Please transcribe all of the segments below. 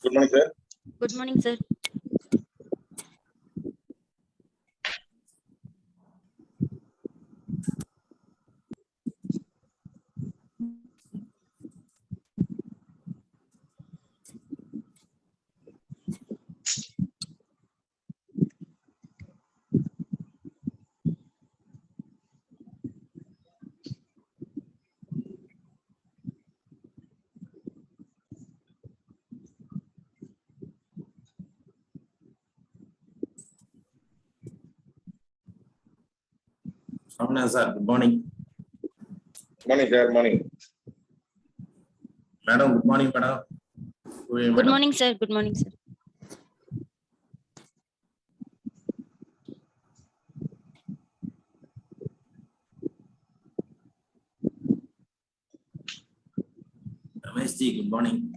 Good morning, sir. Good morning, sir. Ramana sir, good morning. Morning, sir. Morning. Madam, good morning, madam. Good morning, sir. Good morning, sir. Ramesh ji, good morning.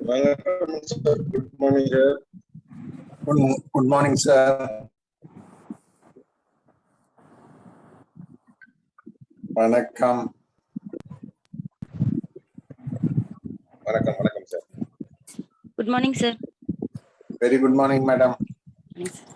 Welcome, sir. Good morning, sir. Good morning, sir. வணக்கம். வணக்கம், sir. Good morning, sir. Very good morning, madam. Morning, sir.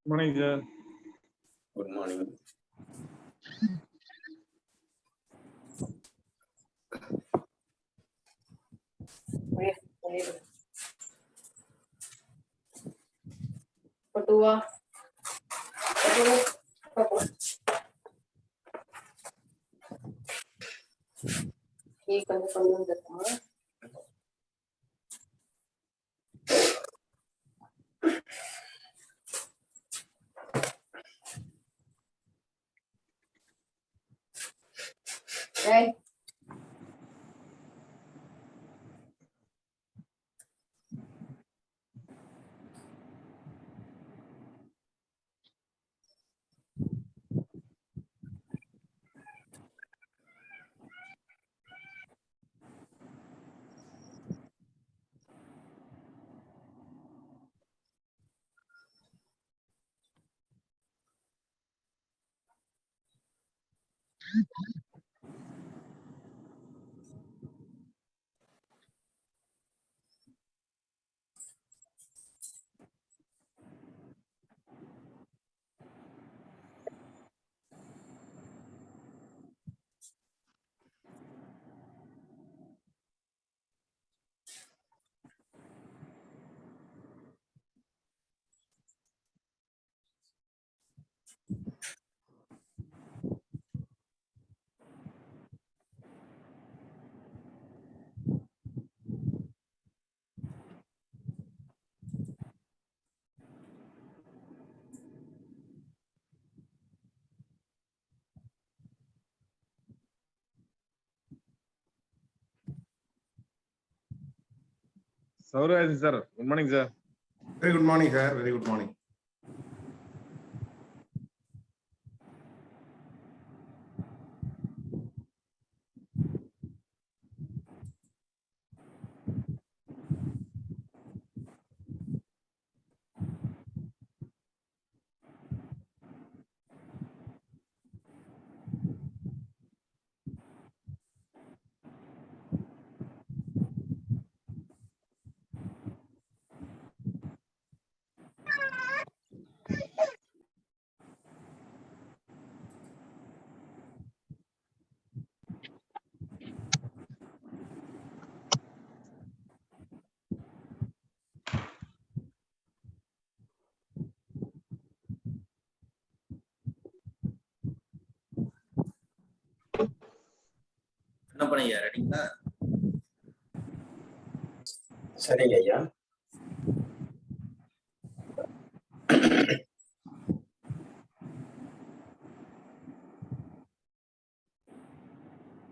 Morning, sir. Good morning. Patua. Ini kamu datang. Right. Sauraj, sir. Good morning, sir. Very good morning, sir. Very good morning. என்ன பண்ணீங்க? ரெடிங்களா? சரிங்க ஐயா.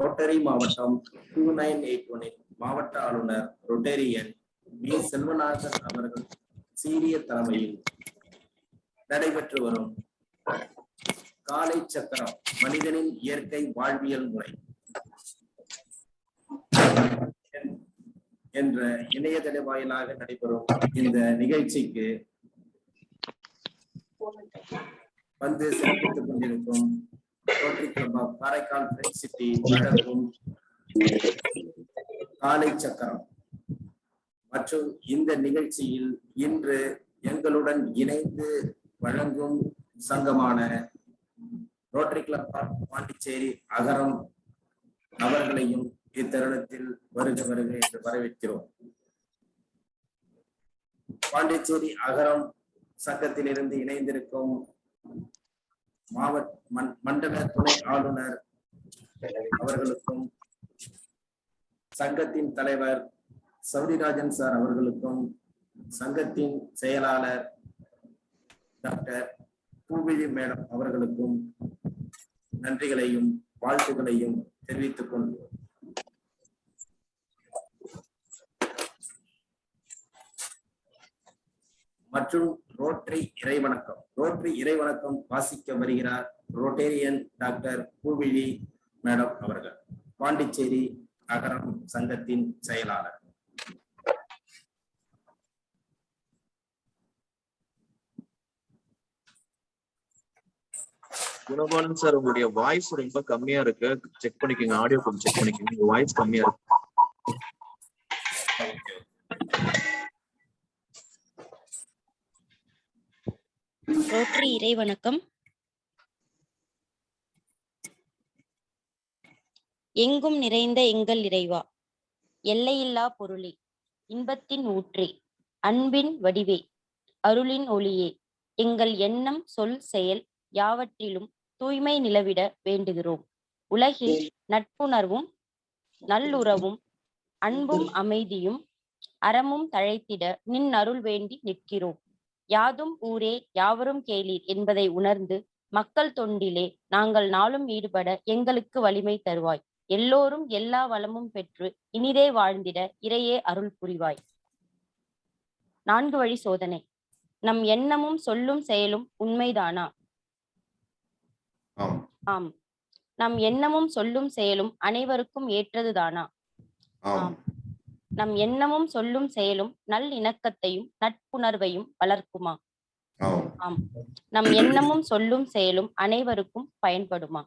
Rotary மாவட்டம் 2981 மாவட்ட ஆளுநர் Rotarian B Selvanathan அவர்கள் சீரிய தலைமையில் நடைபெற்று வரும் காலை சக்கரம் மனிதனின் இயற்கை வாழ்வியல் முறை என்ற இணையதள வாயிலாக நடைபெறும் இந்த நிகழ்ச்சிக்கு வந்து சிறப்பித்துக் கொண்டிருக்கும் rotary club of Karaikal friend city வழங்கும் காலை சக்கரம் மற்றும் இந்த நிகழ்ச்சியில் இன்று எங்களுடன் இணைந்து வழங்கும் சங்கமான ரோட்டரி கிளப் ஆஃப் பாண்டிச்சேரி அகரம் அவர்களையும் இத்தருணத்தில் வருக வருக என்று வரவேற்கிறோம். பாண்டிச்சேரி அகரம் சங்கத்திலிருந்து இணைந்திருக்கும் மண்டல துணை ஆளுநர் அவர்களுக்கும் சங்கத்தின் தலைவர் சௌரிராஜன் சார் அவர்களுக்கும் சங்கத்தின் செயலாளர் டாக்டர் பூவிழி மேடம் அவர்களுக்கும் நன்றிகளையும் வாழ்த்துக்களையும் தெரிவித்துக் கொள்கிறோம். மற்றும் ரோட்டரி இறைவணக்கம் வாசிக்க வருகிறார் ரோட்டேரியன் டாக்டர் பூவிழி மேடம் அவர்கள், பாண்டிச்சேரி அகரம் சங்கத்தின் செயலாளர். குணபாலன் சார், உங்களுடைய வாய்ஸ் ரொம்ப கம்மியா இருக்கு. செக் பண்ணிக்கோங்க, ஆடியோ கொஞ்சம் செக் பண்ணிக்கோங்க. உங்க வாய்ஸ் கம்மியா இருக்கு. ரோட்டரி இறை வணக்கம். எங்கும் நிறைந்த எங்கள் இறைவா, எல்லையில்லா பொருளே, இன்பத்தின் ஊற்றே, அன்பின் வடிவே, அருளின் ஒளியே, எங்கள் எண்ணம் சொல் செயல் யாவற்றிலும் தூய்மை நிலவிட வேண்டுகிறோம். உலகில் நட்புணர்வும் நல்லுறவும் அன்பும் அமைதியும் அறமும் தழைத்திட நின் அருள் வேண்டி நிற்கிறோம். யாதும் ஊரே யாவரும் கேளீர் என்பதை உணர்ந்து மக்கள் தொண்டிலே நாங்கள் நாளும் ஈடுபட எங்களுக்கு வலிமை தருவாய். எல்லோரும் எல்லா வளமும் பெற்று இனிதே வாழ்ந்திட இறையே அருள் புரிவாய். 4 வழி சோதனை. நம் எண்ணமும் சொல்லும் செயலும் உண்மைதானா? ஆம். நம் எண்ணமும் சொல்லும் செயலும் அனைவருக்கும் ஏற்றதுதானா? ஆம். நம் எண்ணமும் சொல்லும் செயலும் நல் இணக்கத்தையும் நட்புணர்வையும் வளர்க்குமா? ஆம். நம் எண்ணமும் சொல்லும் செயலும் அனைவருக்கும் பயன்படுமா?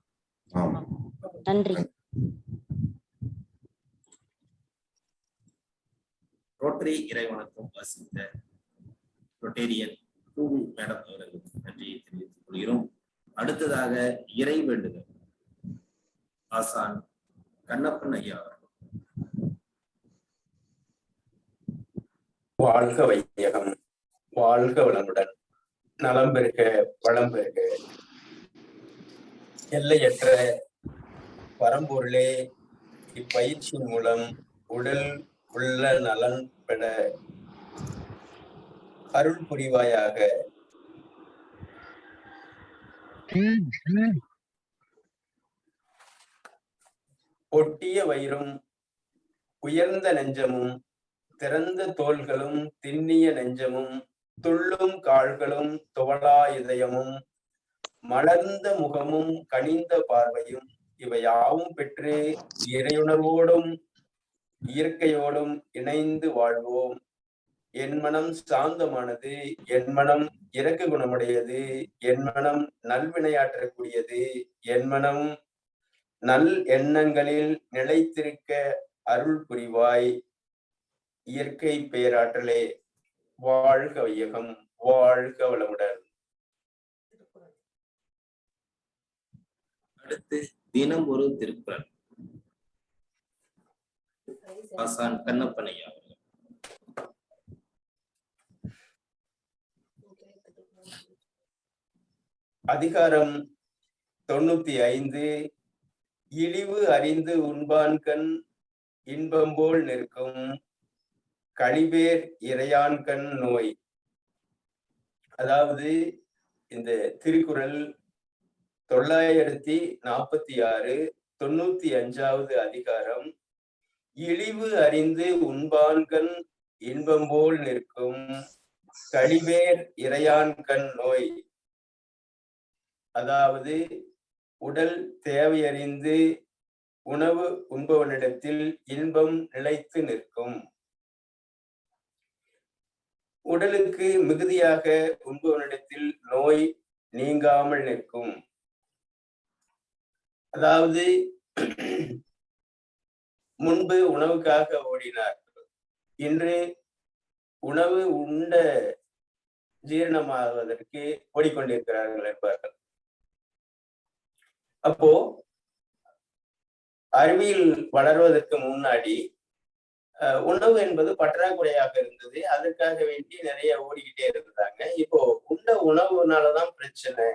நன்றி. ரோட்டரி இறைவணக்கம் வாசித்த ரொட்டேரியன் பூவி மேடம் அவர்களுக்கு நன்றியை தெரிவித்துக் கொள்கிறோம். அடுத்ததாக இறை வேண்டுதல் ஆசான் கண்ணப்பன் ஐயா அவர்கள். வாழ்க வையகம், வாழ்க வளமுடன், நலம் பெருக வளம் பெருக. எல்லையற்ற பரம்பொருளே, இப்பயிற்சியின் மூலம் உடல் உள்ள நலன் பெற அருள் புரிவாயாக. ஒட்டிய வயிறும் உயர்ந்த நெஞ்சமும் திறந்த தோள்களும் திண்ணிய நெஞ்சமும் துள்ளும் கால்களும் துவளா இதயமும் மலர்ந்த முகமும் கனிந்த பார்வையும் இவையாவும் பெற்று இறையுணர்வோடும் இயற்கையோடும் இணைந்து வாழ்வோம். என் மனம் சாந்தமானது, என் மனம் இரக்க குணமுடையது, என் மனம் நல்வினையாற்றக்கூடியது, என் மனம் நல் எண்ணங்களில் நிலைத்திருக்க அருள் புரிவாய். இயற்கை பேராற்றலே, வாழ்க வையகம், வாழ்க வளமுடன். அடுத்து தினம் ஒரு திருக்குறள் ஆசான் கண்ணப்பன் ஐயா அவர்கள். அதிகாரம் 95. இழிவு அறிந்து உண்பான்கண் இன்பம் போல் நிற்கும் கழிவேர் இறையான்கண் நோய். அதாவது இந்த திருக்குறள் 946 95வது அதிகாரம். இழிவு அறிந்து உண்பான்கண் இன்பம் போல் நிற்கும் கழிவேர் இறையான் கண் நோய், அதாவது உடல் தேவையறிந்து உணவு உண்பவனிடத்தில் இன்பம் நிலைத்து நிற்கும். உடலுக்கு மிகுதியாக உண்பவனிடத்தில் நோய் நீங்காமல் நிற்கும். அதாவது முன்பு உணவுக்காக ஓடினார், இன்று உணவு உண்ட ஜீரணமாவதற்கு ஓடிக்கொண்டிருக்கிறார்கள் என்பார்கள். அப்போ அறிவியல் வளர்வதற்கு முன்னாடி உணவு என்பது பற்றாக்குறையாக இருந்தது, அதற்காக வேண்டி நிறைய ஓடிக்கிட்டே இருந்தாங்க. இப்போ உண்ட உணவுனாலதான் பிரச்சனை.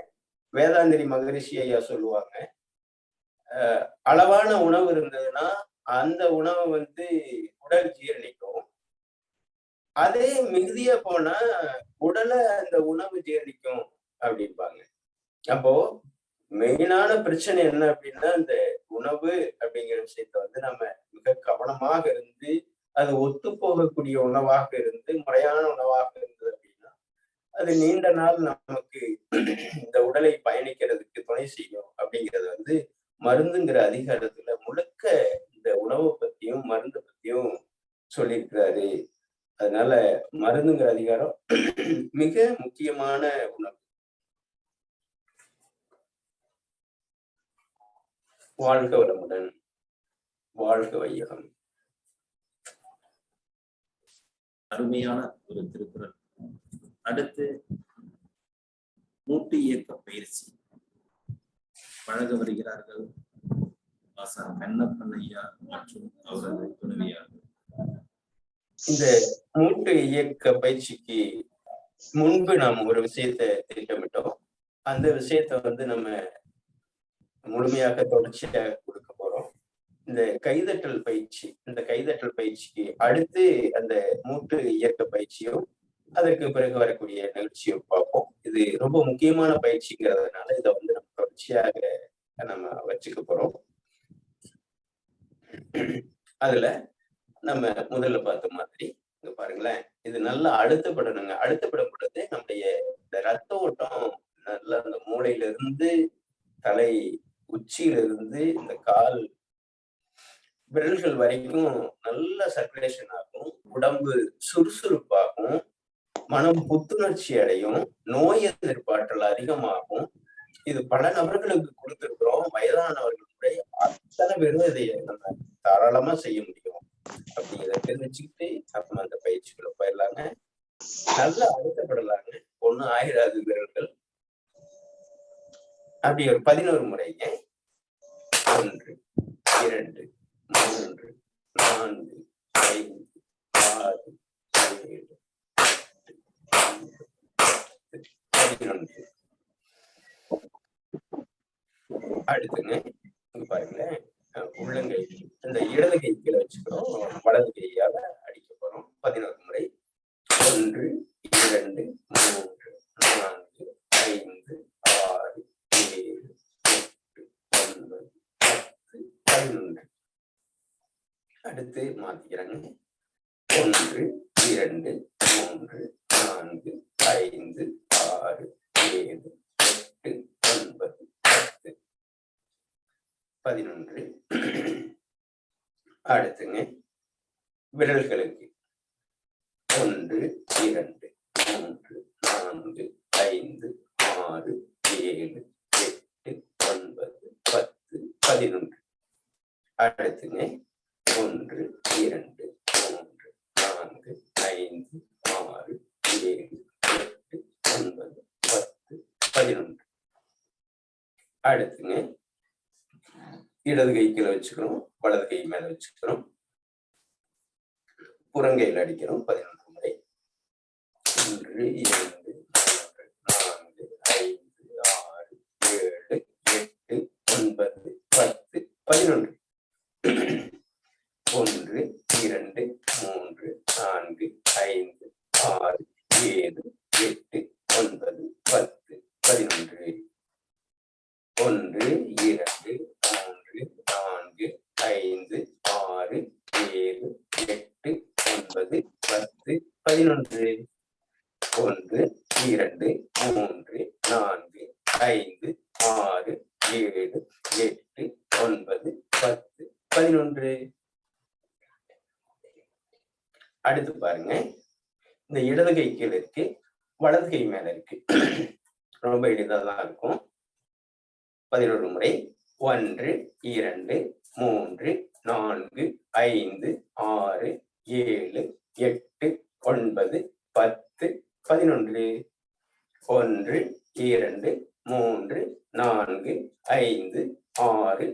வேதாந்திரி மகரிஷி ஐயா சொல்லுவாங்க, அளவான உணவு இருந்ததுன்னா அந்த உணவு உடல் ஜீரணிக்கும், அதே மிகுதியா போனா உடலை அந்த உணவு ஜீரணிக்கும் அப்படிம்பாங்க. அப்போ மெயினான பிரச்சனை என்ன அப்படின்னா, இந்த உணவு அப்படிங்கிற விஷயத்த நம்ம மிக கவனமாக இருந்து அது ஒத்து போகக்கூடிய உணவாக இருந்து முறையான உணவாக இருந்தது அப்படின்னா அது நீண்ட நாள் நமக்கு இந்த உடலை பயணிக்கிறதுக்கு துணை செய்யும். அப்படிங்கிறது மருந்துங்கிற அதிகாரத்துல முழுக்க இந்த உணவை பத்தியும் மருந்து பத்தியும் சொல்லியிருக்கிறாரு. அதனால மருந்துங்கிற அதிகாரம் மிக முக்கியமான உணவு. வாழ்க வளமுடன், வாழ்க வையகம். அருமையான ஒரு திருக்குறள். அடுத்து மூட்டு இயக்க பயிற்சி வழங்க வருகிறார்கள் ஆசான் கண்ணப்பன் ஐயா மற்றும் அவரது துணைவியார். இந்த மூட்டு இயக்க பயிற்சிக்கு முன்பு நாம் ஒரு விஷயத்தை திட்டமிட்டோம். அந்த விஷயத்த நம்ம முழுமையாக தொடர்ச்சியாக கொடுக்க போறோம். இந்த கைதட்டல் பயிற்சி, இந்த கைதட்டல் பயிற்சிக்கு அடுத்து அந்த மூட்டு இயக்க பயிற்சியும் அதற்கு பிறகு வரக்கூடிய நிகழ்ச்சியும் பார்ப்போம். இது ரொம்ப முக்கியமான பயிற்சிங்கிறதுனால இதை நம்ம தொடர்ச்சியாக நம்ம வச்சுக்க போறோம். அதுல நம்ம முதல்ல பார்த்த மாதிரி இங்க பாருங்களேன், இது நல்லா அழுத்தப்படணுங்க. அழுத்தப்படும் பொழுது நம்முடைய இந்த ரத்த ஓட்டம் நல்லா அந்த மூளையில இருந்து தலை உச்சியில இருந்து இந்த கால் விரல்கள் வரைக்கும் நல்ல சர்க்குலேஷன் ஆகும், உடம்பு சுறுசுறுப்பாகும், மனம் புத்துணர்ச்சி அடையும், நோய் எதிர்ப்பாற்றல் அதிகமாகும். இது பல நபர்களுக்கு கொடுத்திருக்கிறோம். வயதானவர்களுடைய அத்தனை பேரும் இதை நம்ம தாராளமா செய்ய முடியும். அப்படிங்கிறத தெரிஞ்சுக்கிட்டு நம்ம அந்த பயிற்சிகளை போயிடலாங்க. நல்லா அழுத்தப்படலாங்க, ஒண்ணும் ஆயிராது விரல்கள். அப்படி ஒரு 11 முறைங்க. 1 2 3 4 5 6 7 11. அடுத்துங்க பாருங்களேன், உள்ளங்கை இந்த இடது கை கீழே வச்சுக்கிறோம், வலது கையால அடிக்க போறோம். 11 முறை. 1 2 3 4 5 6 7 8 9 10 11. அடுத்து மாத்திக்கிறாங்க. 1 2 3 4 5 6 7 8 9 10 11. அடுத்துங்க விரல்களுக்கு 1 2 3 4 5 6 7 8 9 10 11. அடுத்துங்க 1 2 3 4 5 6 7 8 9 10 11. அடுத்துங்க இடது கை கீழே வச்சுக்கிறோம், வலது கை மேல வச்சுக்கிறோம், புறங்கையில் அடிக்கிறோம். 11 முறை. 1 2 3 4 5 6 7 8 9 10 11. 1 2 3 4 5 6 7 8 9 10 11. 1 2 3 4 5 6 7 8 9 10 11. 1 2 3 4 5 6 7 8 9 10 11. அடுத்து பாருங்க, இந்த இடது கை கீழே இருக்கு, வலது கை மேல இருக்கு. ரொம்ப எளிதாதான் இருக்கும். 11 முறை. 1 2 3 4 5 6 7 8 9 10 11. 1 2 3 4 5 6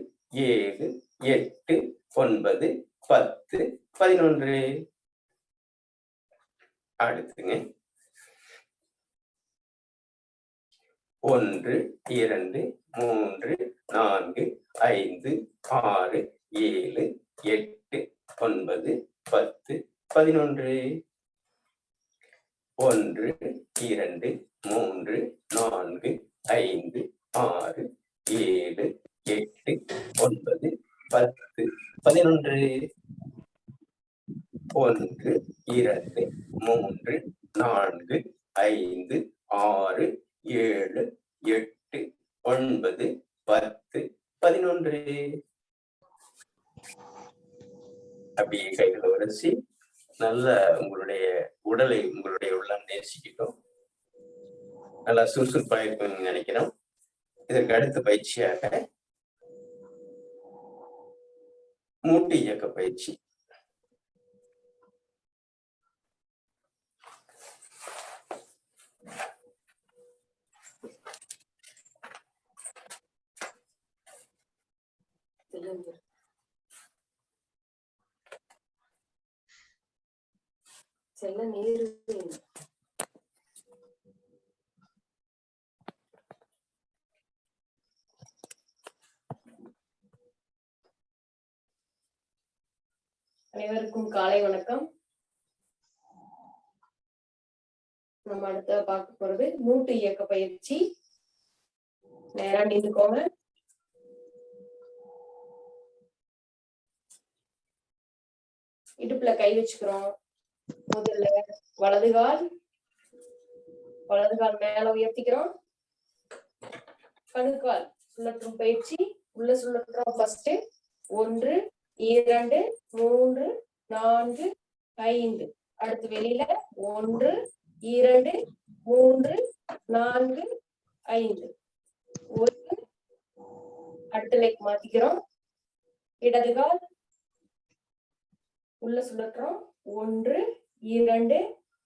7 8 9 10 11. அடுத்துங்க 1 2 3 4 5 6 7 8 9 10 11. 1 2 3 4 5 6 7 8 9 10 11. 1 2 3 4 5 6 7 8 9 10 11. அப்படியே கைகளை உரைச்சி நல்ல உங்களுடைய உடலை, உங்களுடைய உள்ளம் நேசிக்கட்டும். நல்லா சுறுசுறுப்பா இருக்கும்னு நினைக்கிறோம். இதற்கு அடுத்த பயிற்சியாக மூட்டு இயக்க பயிற்சி. செல்ல நேரு அனைவருக்கும் காலை வணக்கம். நம்ம அடுத்த பார்க்க போறது மூட்டு இயக்க பயிற்சி. நேரா நின்றுக்கோங்க. இடுப்புல கை வச்சுக்கிறோம். முதல்ல வலது கால் மேல உயர்த்திக்கிறோம். கணுக்கால் சுழற்றும் பயிற்சி. உள்ள சுழற்றுறோம். ஃபர்ஸ்ட் 1 2 3 4 5. அடுத்து வெளியில 1 2 3 4 5. அடுத்த லெக் மாத்திக்கிறோம். இடது கால் உள்ள சுழற்றுறோம். 1 2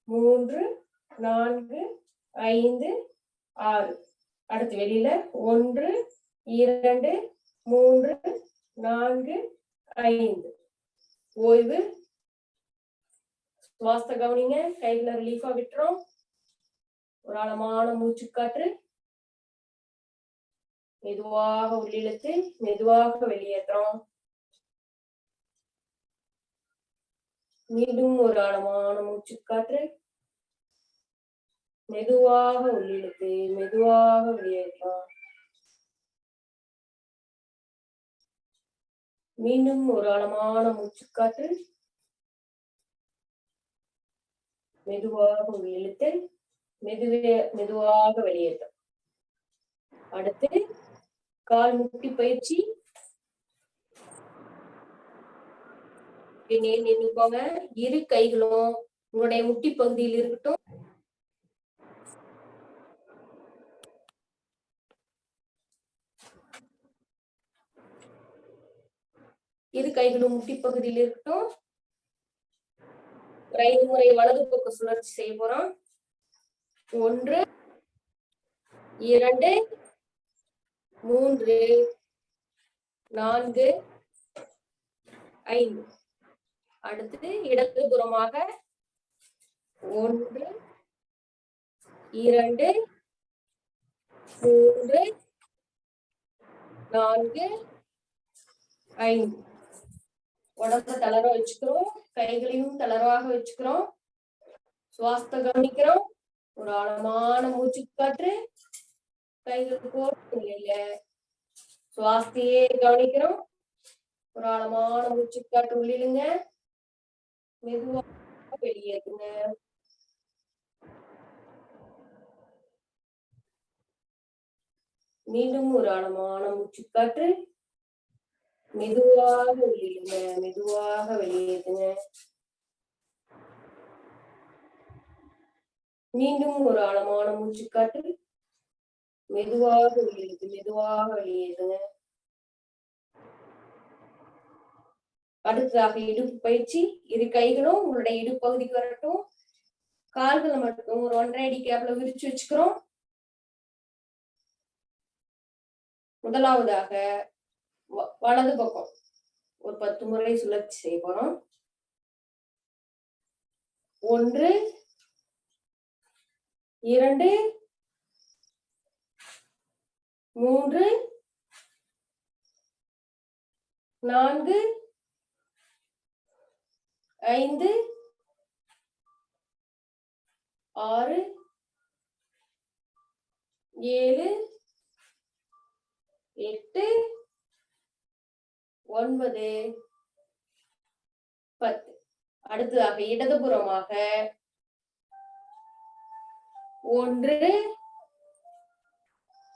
3 4 5 6. அடுத்து வெளியில 1 2 3 4 5. ஓய்வு. சுவாசத்தை கவனிங்க. கைகளை ரிலீஃபா விட்டுறோம். ஒரு ஆழமான மூச்சு காற்று. மெதுவாக உள்ளிழுத்து மெதுவாக வெளியேற்றோம். மீண்டும் ஒரு ஆழமான மூச்சு காற்று. மெதுவாக உள்ளிழுத்து மெதுவாக வெளியேற்றோம். மீண்டும் ஒரு ஆழமான மூச்சு காற்று. மெதுவாக உள்ளிழுத்து மெதுவாக வெளியேற்றும். அடுத்து கால் முட்டி பயிற்சி. நின்னுக்கோங்க. இரு கைகளும் உங்களுடைய முட்டி பகுதியில் இருக்கட்டும். இரு கைகளும் முட்டி பகுதியில் இருக்கட்டும். ஒரு 5 முறை வலது பக்க சுழற்சி செய்ய போறோம். 1 2 3 4 5. அடுத்து இடது புறமாக 1 2 3 4 5. உடம்ப தளர வச்சுக்கிறோம். கைகளையும் தளர்வாக வச்சுக்கிறோம். சுவாசத்தை கவனிக்கிறோம். ஒரு ஆழமான மூச்சு காற்று. கைகள் கோர்த்து நிலையில சுவாசத்தையே கவனிக்கிறோம். ஒரு ஆழமான மூச்சு காற்று உள்ளிடுங்க. மெதுவாக வெளியேறுங்க. மீண்டும் ஒரு ஆழமான மூச்சுக்காற்று. மெதுவாக வெளியிடுங்க, மெதுவாக வெளியேற்றுங்க. மீண்டும் ஒரு ஆழமான மூச்சுக்காற்று. மெதுவாக வெளியேற்று, மெதுவாக வெளியேற்றுங்க. அடுத்ததாக இடுப்பு பயிற்சி. இரு கைகளும் உங்களுடைய இடுப்பு பகுதிக்கு வரட்டும். கால்களை மட்டும் ஒரு 1.5 அடி கேப்ல விரிச்சு வச்சுக்கிறோம். முதலாவதாக வலது பக்கம் ஒரு 10 முறை சுழற்சி செய்ய போறோம். 1 2 3 4 5 6 7 8 9 10. அடுத்ததாக இடதுபுறமாக 1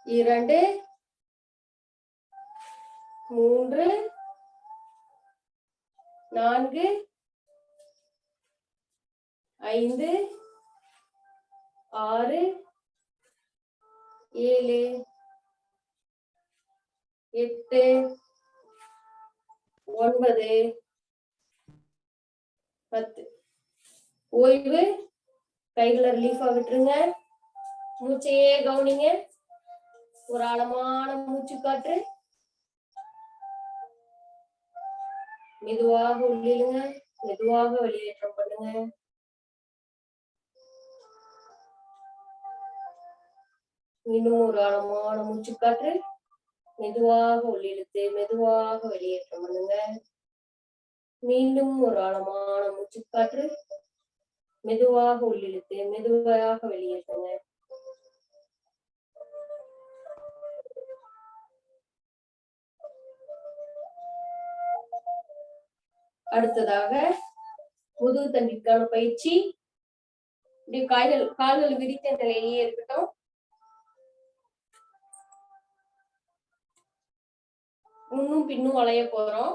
2 3 4 5 6 7 8 9 10. ஓய்வு. கைகளை ரிலீஃபா விட்டுருங்க. மூச்சையே கவனிங்க. ஒரு ஆழமான மூச்சு காற்று. மெதுவாக உள்ளிடுங்க, மெதுவாக வெளியேற்றம் பண்ணுங்க. இன்னும் ஒரு ஆழமான மூச்சு காற்று. மெதுவாக உள்ளிழுத்து மெதுவாக வெளியேற்றம் பண்ணுங்க. மீண்டும் ஒரு ஆழமான மூச்சு காற்று. மெதுவாக உள்ளிழுத்து மெதுவாக வெளியேற்றுங்க. அடுத்ததாக முதுகு தண்டிற்கான பயிற்சி. இப்படி கால்கள் விரித்த நிலையிலேயே இருக்கட்டும். முன்னும் பின்னும் வளைய போறோம்.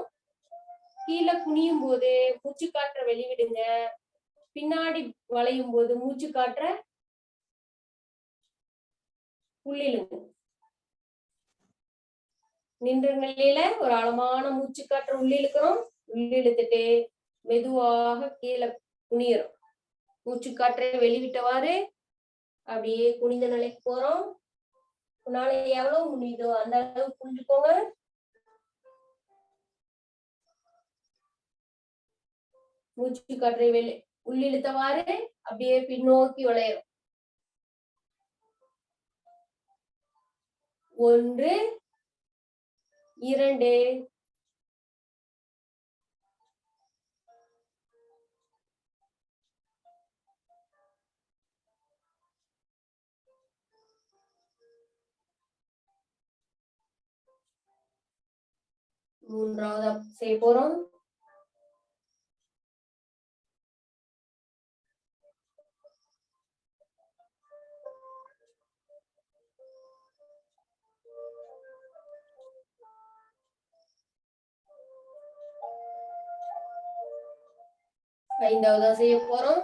கீழே குனியும் போது மூச்சு காற்ற வெளிவிடுங்க. பின்னாடி வளையும் போது மூச்சு காற்ற உள்ளிழுங்க. நின்ற நிலையில ஒரு ஆழமான மூச்சு காற்று உள்ளிழுக்கிறோம். உள்ளிழுத்துட்டு மெதுவாக கீழே குனியறோம். மூச்சு காற்றை வெளிவிட்டவாறு அப்படியே குனிந்த நிலைக்கு போறோம். உன்னால எவ்வளவு முடியுதோ அந்த அளவு குனிஞ்சுக்கோங்க. மூச்சு காற்றை உள்ளிழுத்தவாறு அப்படியே பின்னோக்கி வளையறோம். 1 2 மூன்றாவது செய்ய போறோம். ஐந்தாவதா செய்ய போறோம்.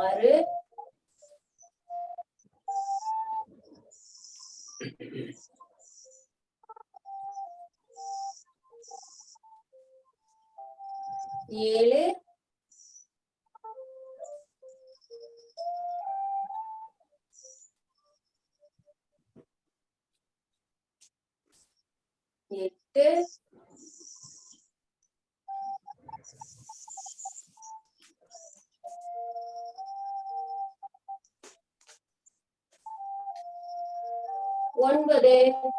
ஆறு 7 8 9 10.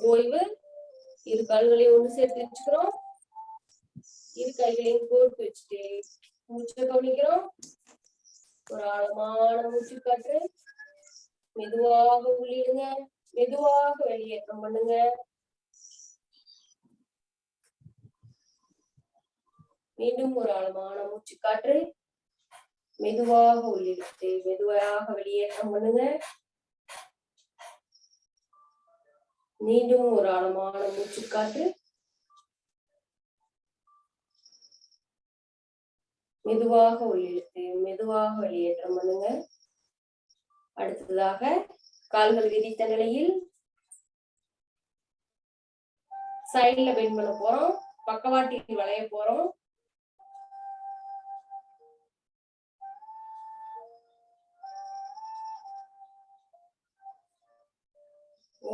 ஓய்வு. இரு கால்களையும் ஒன்று சேர்த்து வச்சுக்கிறோம். இரு கைகளையும் கோர்த்து வச்சுட்டு மூச்சை கவனிக்கிறோம். ஒரு ஆழமான மூச்சு காற்று. மெதுவாக உள்ளிடுங்க, மெதுவாக வெளியேற்றம் பண்ணுங்க. மீண்டும் ஒரு ஆழமான மூச்சு காற்று. மெதுவாக உள்ளிழுத்து மெதுவாக வெளியேற்றம் பண்ணுங்க. மீண்டும் ஒரு ஆழமான மூச்சு காற்று. மெதுவாக உள்ளிழுத்து மெதுவாக வெளியேற்றம் பண்ணுங்க. அடுத்ததாக கால்கள் விரித்த நிலையில் சைட்ல பெண்ட் பண்ண போறோம். பக்கவாட்டில் வளைய போறோம்.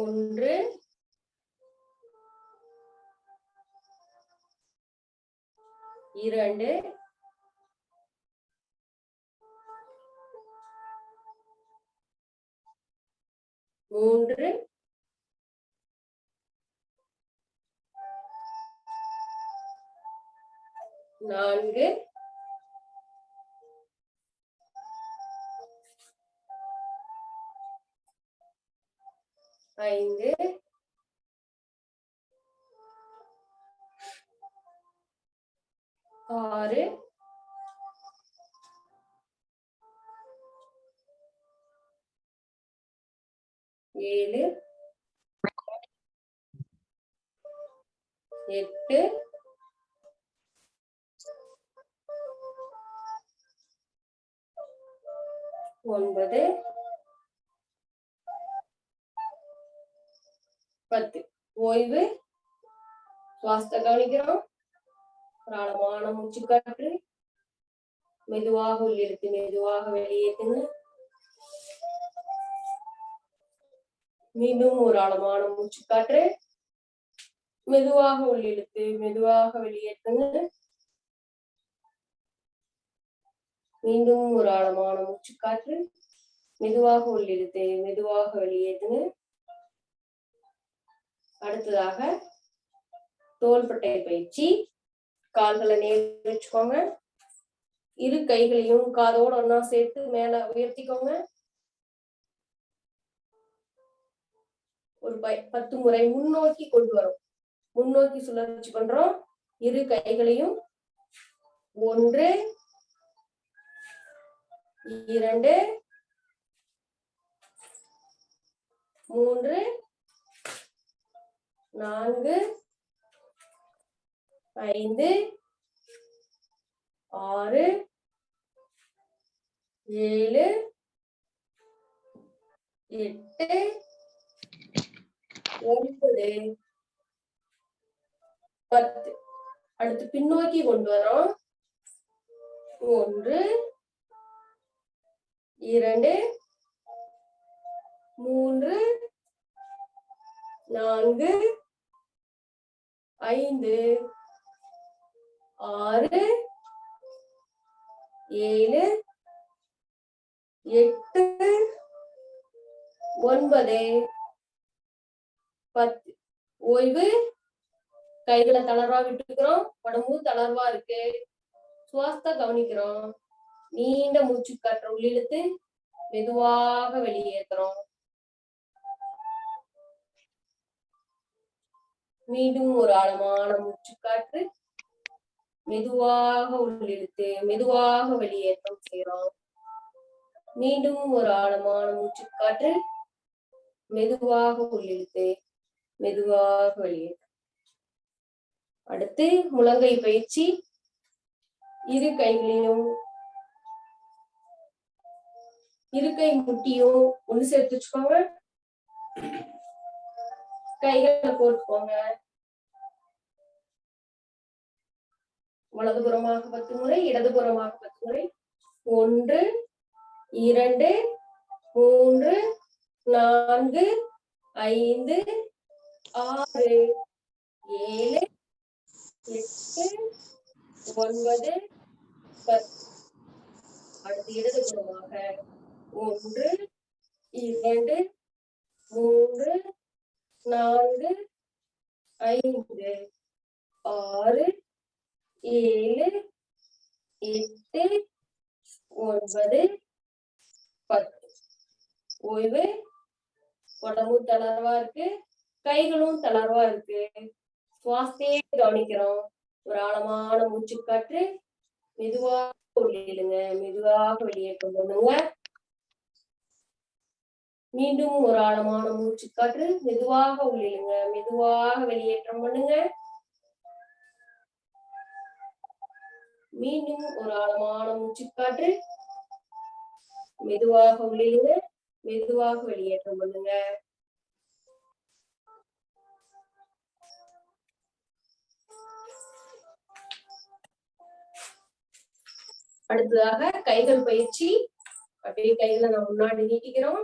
ஒன்று, இரண்டு, மூன்று, நான்கு, ஐந்து, ஆறு, ஏழு, எட்டு, 9, 10. ஓய்வு. சுவாசத்தை கவனிக்கிறோம். ஒரு ஆழமான மூச்சு காற்று. மெதுவாக உள்ளிழுத்து மெதுவாக வெளியேற்றுங்க. மீண்டும் ஒரு ஆழமான மூச்சு காற்று. மெதுவாக உள்ளிழுத்து மெதுவாக வெளியேற்றுங்க. மீண்டும் ஒரு ஆழமான மூச்சு காற்று. மெதுவாக உள்ளிழுத்து மெதுவாக வெளியேற்றுங்க. அடுத்ததாக தோள்பட்டை பயிற்சி. கால்களை நேர் வச்சுக்கோங்க. இரு கைகளையும் காதோட ஒன்னா சேர்த்து மேல உயர்த்திக்கோங்க. ஒரு 10 முறை முன்னோக்கி கொண்டு வரும். முன்னோக்கி சுழற்சி பண்றோம். இரு கைகளையும் 1, 2, 3, 4, 5, 6, 7, 8, 9, 10. அடுத்து பின்னோக்கி கொண்டு வரோம். 1, 2, 3, 4, 5, 6, 7, 8, 9, 10. ஓய்வு. கைகளை தளர்வா விட்டுக்கிறோம். உடம்பு தளர்வா இருக்கு. சுவாசத்தை கவனிக்கிறோம். நீண்ட மூச்சு காற்று உள்ளிழுத்து மெதுவாக வெளியேற்றுறோம். மீண்டும் ஒரு ஆழமான மூச்சு காற்று. மெதுவாக உள்ளிழுத்து மெதுவாக வெளியேற்றம் செய்யறோம். மீண்டும் ஒரு ஆழமான மூச்சு காற்று. மெதுவாக உள்ளிழுத்து மெதுவாக வெளியேற்றம். அடுத்து முழங்கை பயிற்சி. இரு கைகளையும் இரு கை முட்டியும் ஒண்ணு சேர்த்து வச்சுக்கோங்க. கைகளை கோர்த்துக்கோங்க. வலதுபுறமாக 10 முறை, இடதுபுறமாக 10 முறை. 1, 2, 3, 4, 5, 6, 7, 8, 9, 10. அடுத்து இடதுபுறமாக 1, 2, 3, 4 5 6 7 8 9 10. ஓய்வு. உடம்பும் தளர்வா இருக்கு, கைகளும் தளர்வா இருக்கு. சுவாசத்தையே கவனிக்கிறோம். ஒரு ஆழமான மூச்சு காற்று மெதுவாக உள்ளிடுங்க, மெதுவாக வெளியேற்றம் பண்ணுங்க. மீண்டும் ஒரு ஆழமான மூச்சு காற்று மெதுவாக உள்ளிடுங்க, மெதுவாக வெளியேற்றம் பண்ணுங்க. மீண்டும் ஒரு ஆழமான மூச்சு காற்று மெதுவாக உள்ளிடுங்க, மெதுவாக வெளியேற்றம் பண்ணுங்க. அடுத்ததாக கைகள் பயிற்சி. அப்படியே கைகளை நம்ம முன்னாடி நீட்டிக்கிறோம்.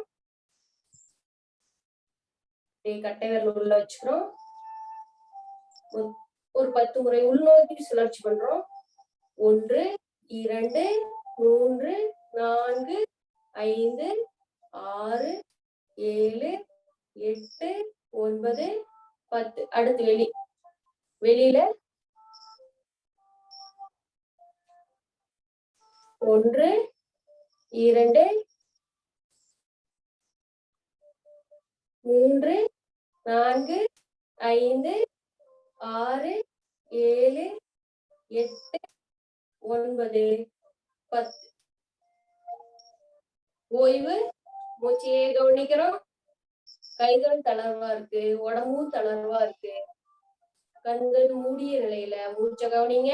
அப்படியே கட்டை விரல் உள்ள வச்சுக்கிறோம். ஒரு 10 முறை உள்நோக்கி சுழற்சி பண்றோம். 1 2 3 4 5 6 7 8 9 10. அடுத்து வெளியில 1 2 3 4 5 6 7 8 9 10. ஓய்வு. மூச்சையே கவனிக்கிறோம். கைகள் தளர்வா இருக்கு, உடம்பும் தளர்வா இருக்கு. கண்கள் மூடிய நிலையில மூச்சை கவனிங்க.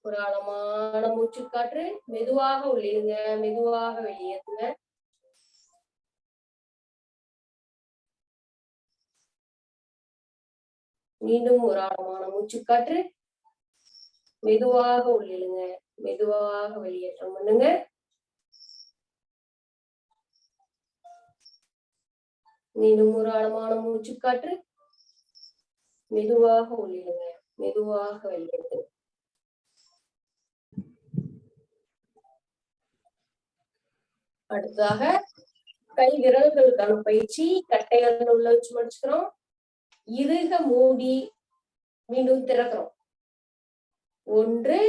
ஒரு ஆழமான மூச்சு காற்று மெதுவாக உள்ளிடுங்க, மெதுவாக வெளியேறுங்க. மீண்டும் ஒரு ஆழமான மூச்சு காற்று மெதுவாக உள்ளிடுங்க, மெதுவாக வெளியேற்றம் பண்ணுங்க. மீண்டும் ஒரு ஆழமான மூச்சு காற்று மெதுவாக உள்ளிடுங்க, மெதுவாக வெளியேறுங்க. அடுத்ததாக கை விரல்களுக்கான பயிற்சி. கட்டைகள் உள்ள வச்சு மடிச்சுக்கிறோம். இறுக மூடி மீண்டும் திறக்கிறோம். 1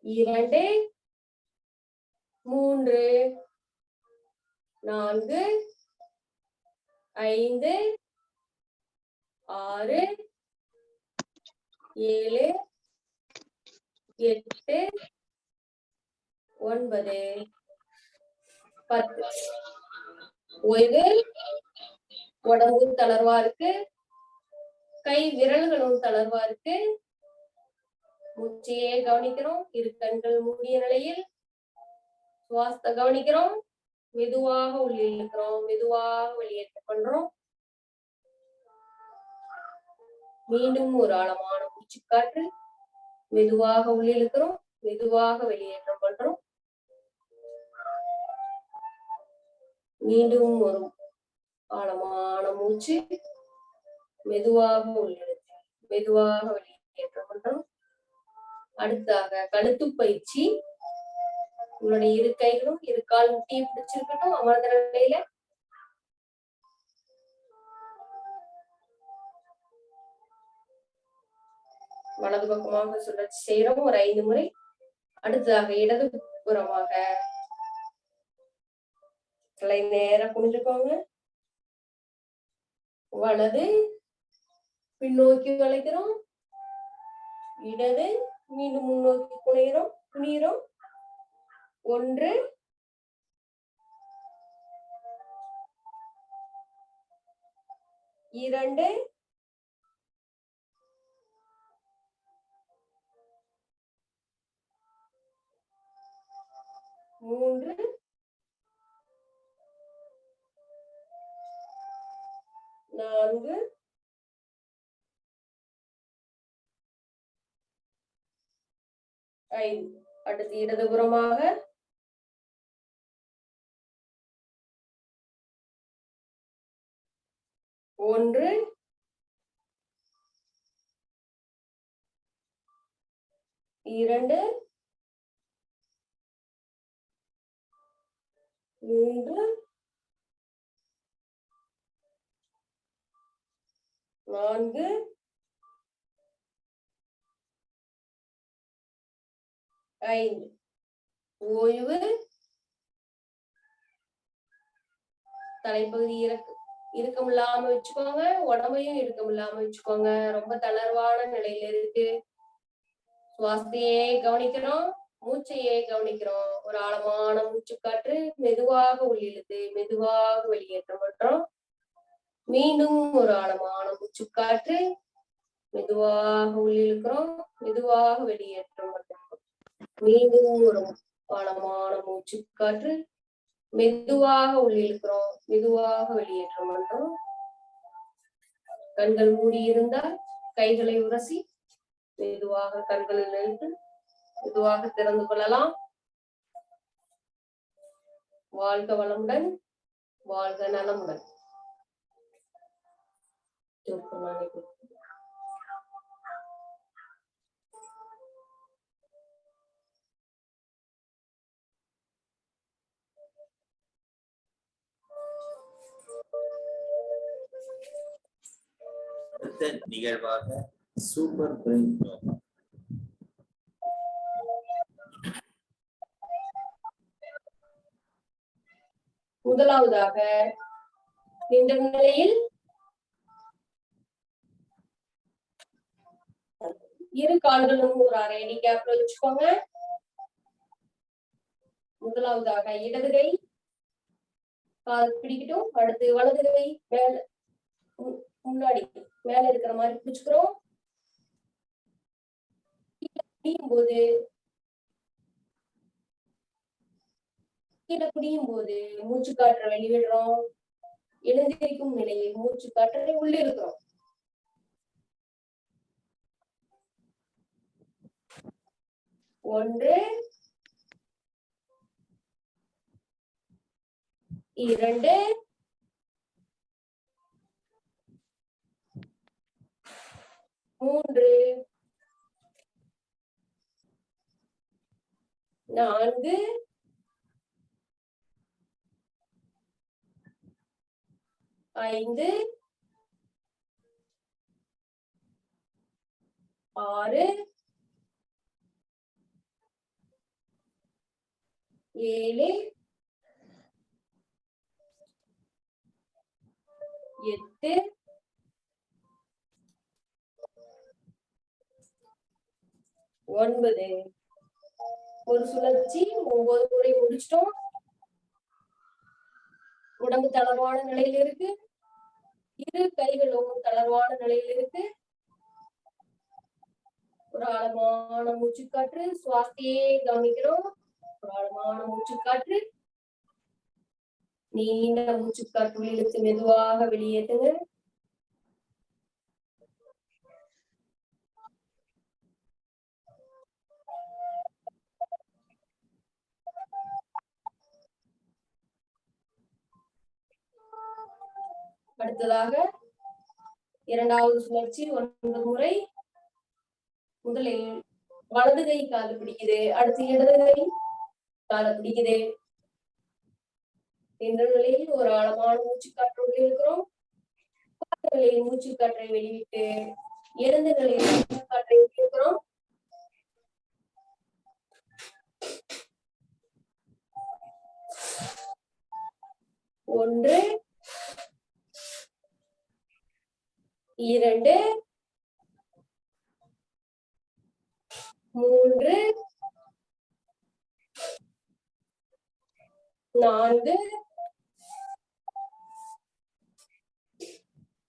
2 3 4 5 6 7 8 9 10. ஓய்வு. உடம்பு தளர்வா இருக்கு, கை விரல்களும் தளர்வா இருக்கு. மூச்சையே கவனிக்கிறோம். இரு கண்கள் மூடிய நிலையில் சுவாசத்தை கவனிக்கிறோம். மெதுவாக உள்ளிழுக்கிறோம், மெதுவாக வெளியேற்றம் பண்றோம். மீண்டும் ஒரு ஆழமான மூச்சு காற்று மெதுவாக உள்ளிழுக்கிறோம், மெதுவாக வெளியேற்றம் பண்றோம். மீண்டும் ஒரு ஆழமான மூச்சு மெதுவாக உள்ளிழுத்து மெதுவாக வெளியேற்றம் பண்றோம். அடுத்தாக கழுத்து பயிற்சி. உங்களுடைய இரு கைகளும் இரு கால் முட்டியை பிடிச்சிருக்கட்டும். அமர்ந்த நிலையில வலது பக்கமாக சுழற்சி செய்யறோம் ஒரு 5 முறை. அடுத்ததாக இடது புறமாக தலை நேர குனிஞ்சுக்கோங்க. வலது பின்னோக்கி வளைக்கிறோம், இடது மீண்டும் முன்னோக்கி குனிகிறோம். 1 2 3 4 5. அடுத்து இடதுபுறமாக 1 2 3 4 5 ஓய்வு. தலைப்பகுதி இறுக்கம் இல்லாம வச்சுக்கோங்க, உடம்பையும் இறுக்கம் இல்லாம வச்சுக்கோங்க. ரொம்ப தளர்வான நிலையில இருக்கு. சுவாசத்தையே கவனிக்கிறோம், மூச்சையே கவனிக்கிறோம். ஒரு ஆழமான மூச்சு காற்று மெதுவாக உள்ளிழுத்து மெதுவாக வெளியேற்றம் பண்றோம். மீண்டும் ஒரு ஆழமான மூச்சு காற்று மெதுவாக உள்ளிழுக்கிறோம், மெதுவாக வெளியேற்றம் பண்றோம். மீண்டும் ஒரு ஆழமான மூச்சு காற்று மெதுவாக உள்ளிழுக்கிறோம், மெதுவாக வெளியேற்றம் பண்றோம். கண்கள் மூடி இருந்தால் கைகளை உரசி மெதுவாக கண்களில் நின்று மெதுவாக திறந்து கொள்ளலாம். வாழ்க வளமுடன், வாழ்க நலமுடன். அடுத்த நிகழ்வாக சூப்பர் பிரெயின் யோகா. முதலாவதாக நின்ற நிலையில் இரு கால்களும் ஒரு அரை அடி கேப்ல வச்சுக்கோங்க. முதலாவதாக இடது கை கால் பிடிக்கட்டும். அடுத்து வலது கை மேல முன்னாடி மேல இருக்கிற மாதிரி பிடிச்சுக்கிறோம். போது கீழே குடியும் போது மூச்சு காற்றை வெளியிடுறோம். எழுந்திருக்கும் நிலையில் மூச்சு காற்றை உள்ளே இருக்கிறோம். ஒன்று, இரண்டு, மூன்று, நான்கு, ஐந்து, ஆறு, ஏழு, எட்டு, ஒன்பது. ஒரு சுழற்சி 9 முறை முடிச்சிட்டோம். உடம்பு தளர்வான நிலையில இருக்கு. இரு கைகளும் தளர்வான நிலையில இருக்கு. ஒரு ஆழமான மூச்சுக்காற்று, சுவாசத்தையே கவனிக்கிறோம். ஒரு ஆழமான மூச்சுக்காற்று, நீண்ட மூச்சுக்காற்று இழுத்து மெதுவாக வெளியேற்றுங்க. அடுத்ததாக இரண்டாவது சுழற்சி 9 முறை. முதலில் வலது கை கால் பிடிக்குது, அடுத்து இடது கை கால பிடிக்குது. என்ற நிலையில் ஒரு ஆழமான மூச்சுக்காற்று உள்ளே இருக்கிறோம். நிலையில் மூச்சுக்காற்றை வெளியிட்டு எழுந்த நிலையில் மூச்சுக்காற்றை இருக்கிறோம். ஒன்று, இரண்டு, மூன்று, நான்கு,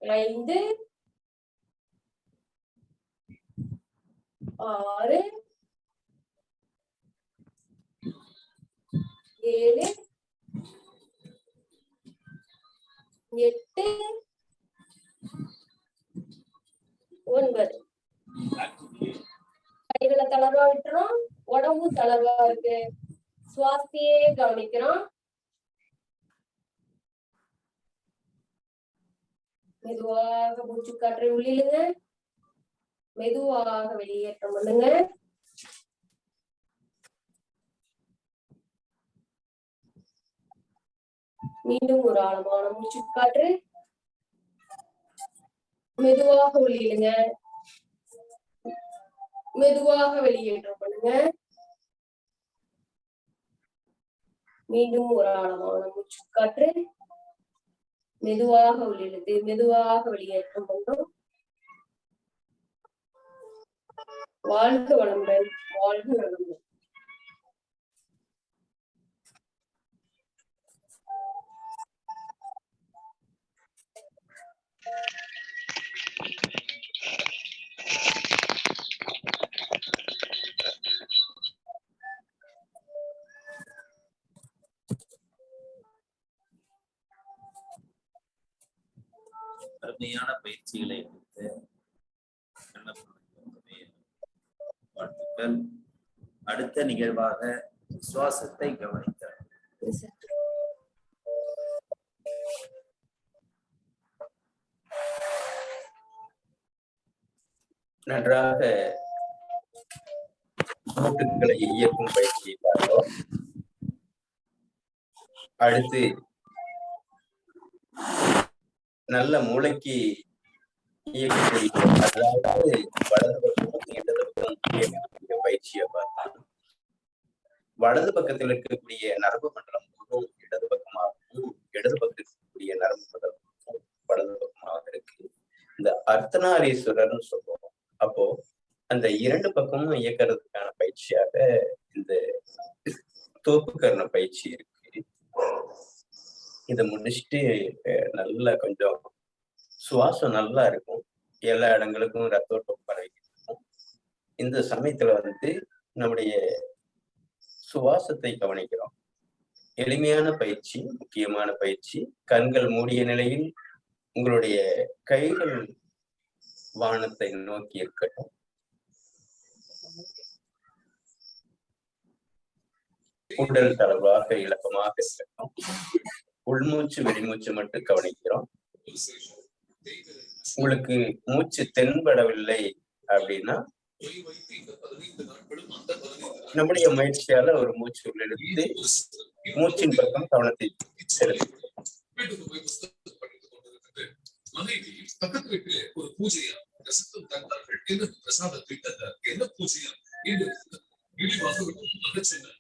ஐந்து, ஆறு, ஏழு, எட்டு, 9. கைகளை தளர்வா விட்டுறோம். உடம்பு தளர்வா இருக்கு. சுவாசத்தையே கவனிக்கிறோம். மெதுவாக மூச்சுக்காற்றை உள்ளிழுங்க, மெதுவாக வெளியேற்றம் பண்ணுங்க. மீண்டும் ஒரு ஆழமான மூச்சுக்காற்று, மெதுவாக உள்ளிடுங்க, மெதுவாக வெளியேற்றம் பண்ணுங்க. மீண்டும் ஒரு ஆழமான மூச்சு காற்று. மெதுவாக உள்ளிழுத்து மெதுவாக வெளியேற்றம் பண்றோம். வாழ்க வளமுடன், வாழ்க நலமுடன். அருமையான பயிற்சிகளை கொடுத்து வாழ்த்துக்கள். அடுத்த நிகழ்வாக சுவாசத்தை கவனித்தல். நன்றாக மூட்டுகளை இயக்கும் பயிற்சியை பார்த்தோம். அடுத்து நல்ல மூளைக்கு இயக்கக்கூடிய, அதாவது வலது பக்கமும் இடது பக்கமும் இயக்கக்கூடிய பயிற்சியை பார்த்தோம். வலது பக்கத்தில் இருக்கக்கூடிய நரம்பு மண்டலம் இடது பக்கமாகவும், இடது பக்கத்தில் இருக்கக்கூடிய நரம்பு மண்டலம் வலது பக்கமாக இருக்கு. இந்த அர்த்தநாரீஸ்வரர்னு சொல்லுவோம். அப்போ அந்த இரண்டு பக்கமும் இயக்கிறதுக்கான பயிற்சியாக இந்த தோப்புக்கரண பயிற்சி இருக்கு. இதை முடிச்சுட்டு நல்லா கொஞ்சம் சுவாசம் நல்லா இருக்கும், எல்லா இடங்களுக்கும் ரத்தோட்டம் பரவி இருக்கும். இந்த சமயத்துல நம்முடைய சுவாசத்தை கவனிக்கிறோம். எளிமையான பயிற்சி, முக்கியமான பயிற்சி. கண்கள் மூடிய நிலையில் உங்களுடைய கைகள் வானத்தை நோக்கி இருக்கட்டும். உடல் தளர்வாக இலக்கமாக இருக்கட்டும். உள்மூச்சு வெளிமூச்சு மட்டும் கவனிக்கிறோம். உங்களுக்கு மூச்சு தென்படவில்லை அப்படின்னா நம்முடைய முயற்சியால ஒரு மூச்சு உள்ளெடுத்து மூச்சின் பக்கம் கவனத்தை செலுத்தும். பக்கத்து வீட்டுல ஒரு பூஜையா ரசத்தம் தந்தார்கள். என்ன பிரசாதத்தை தந்தார்? என்ன பூஜையா? இழிவாக சொன்ன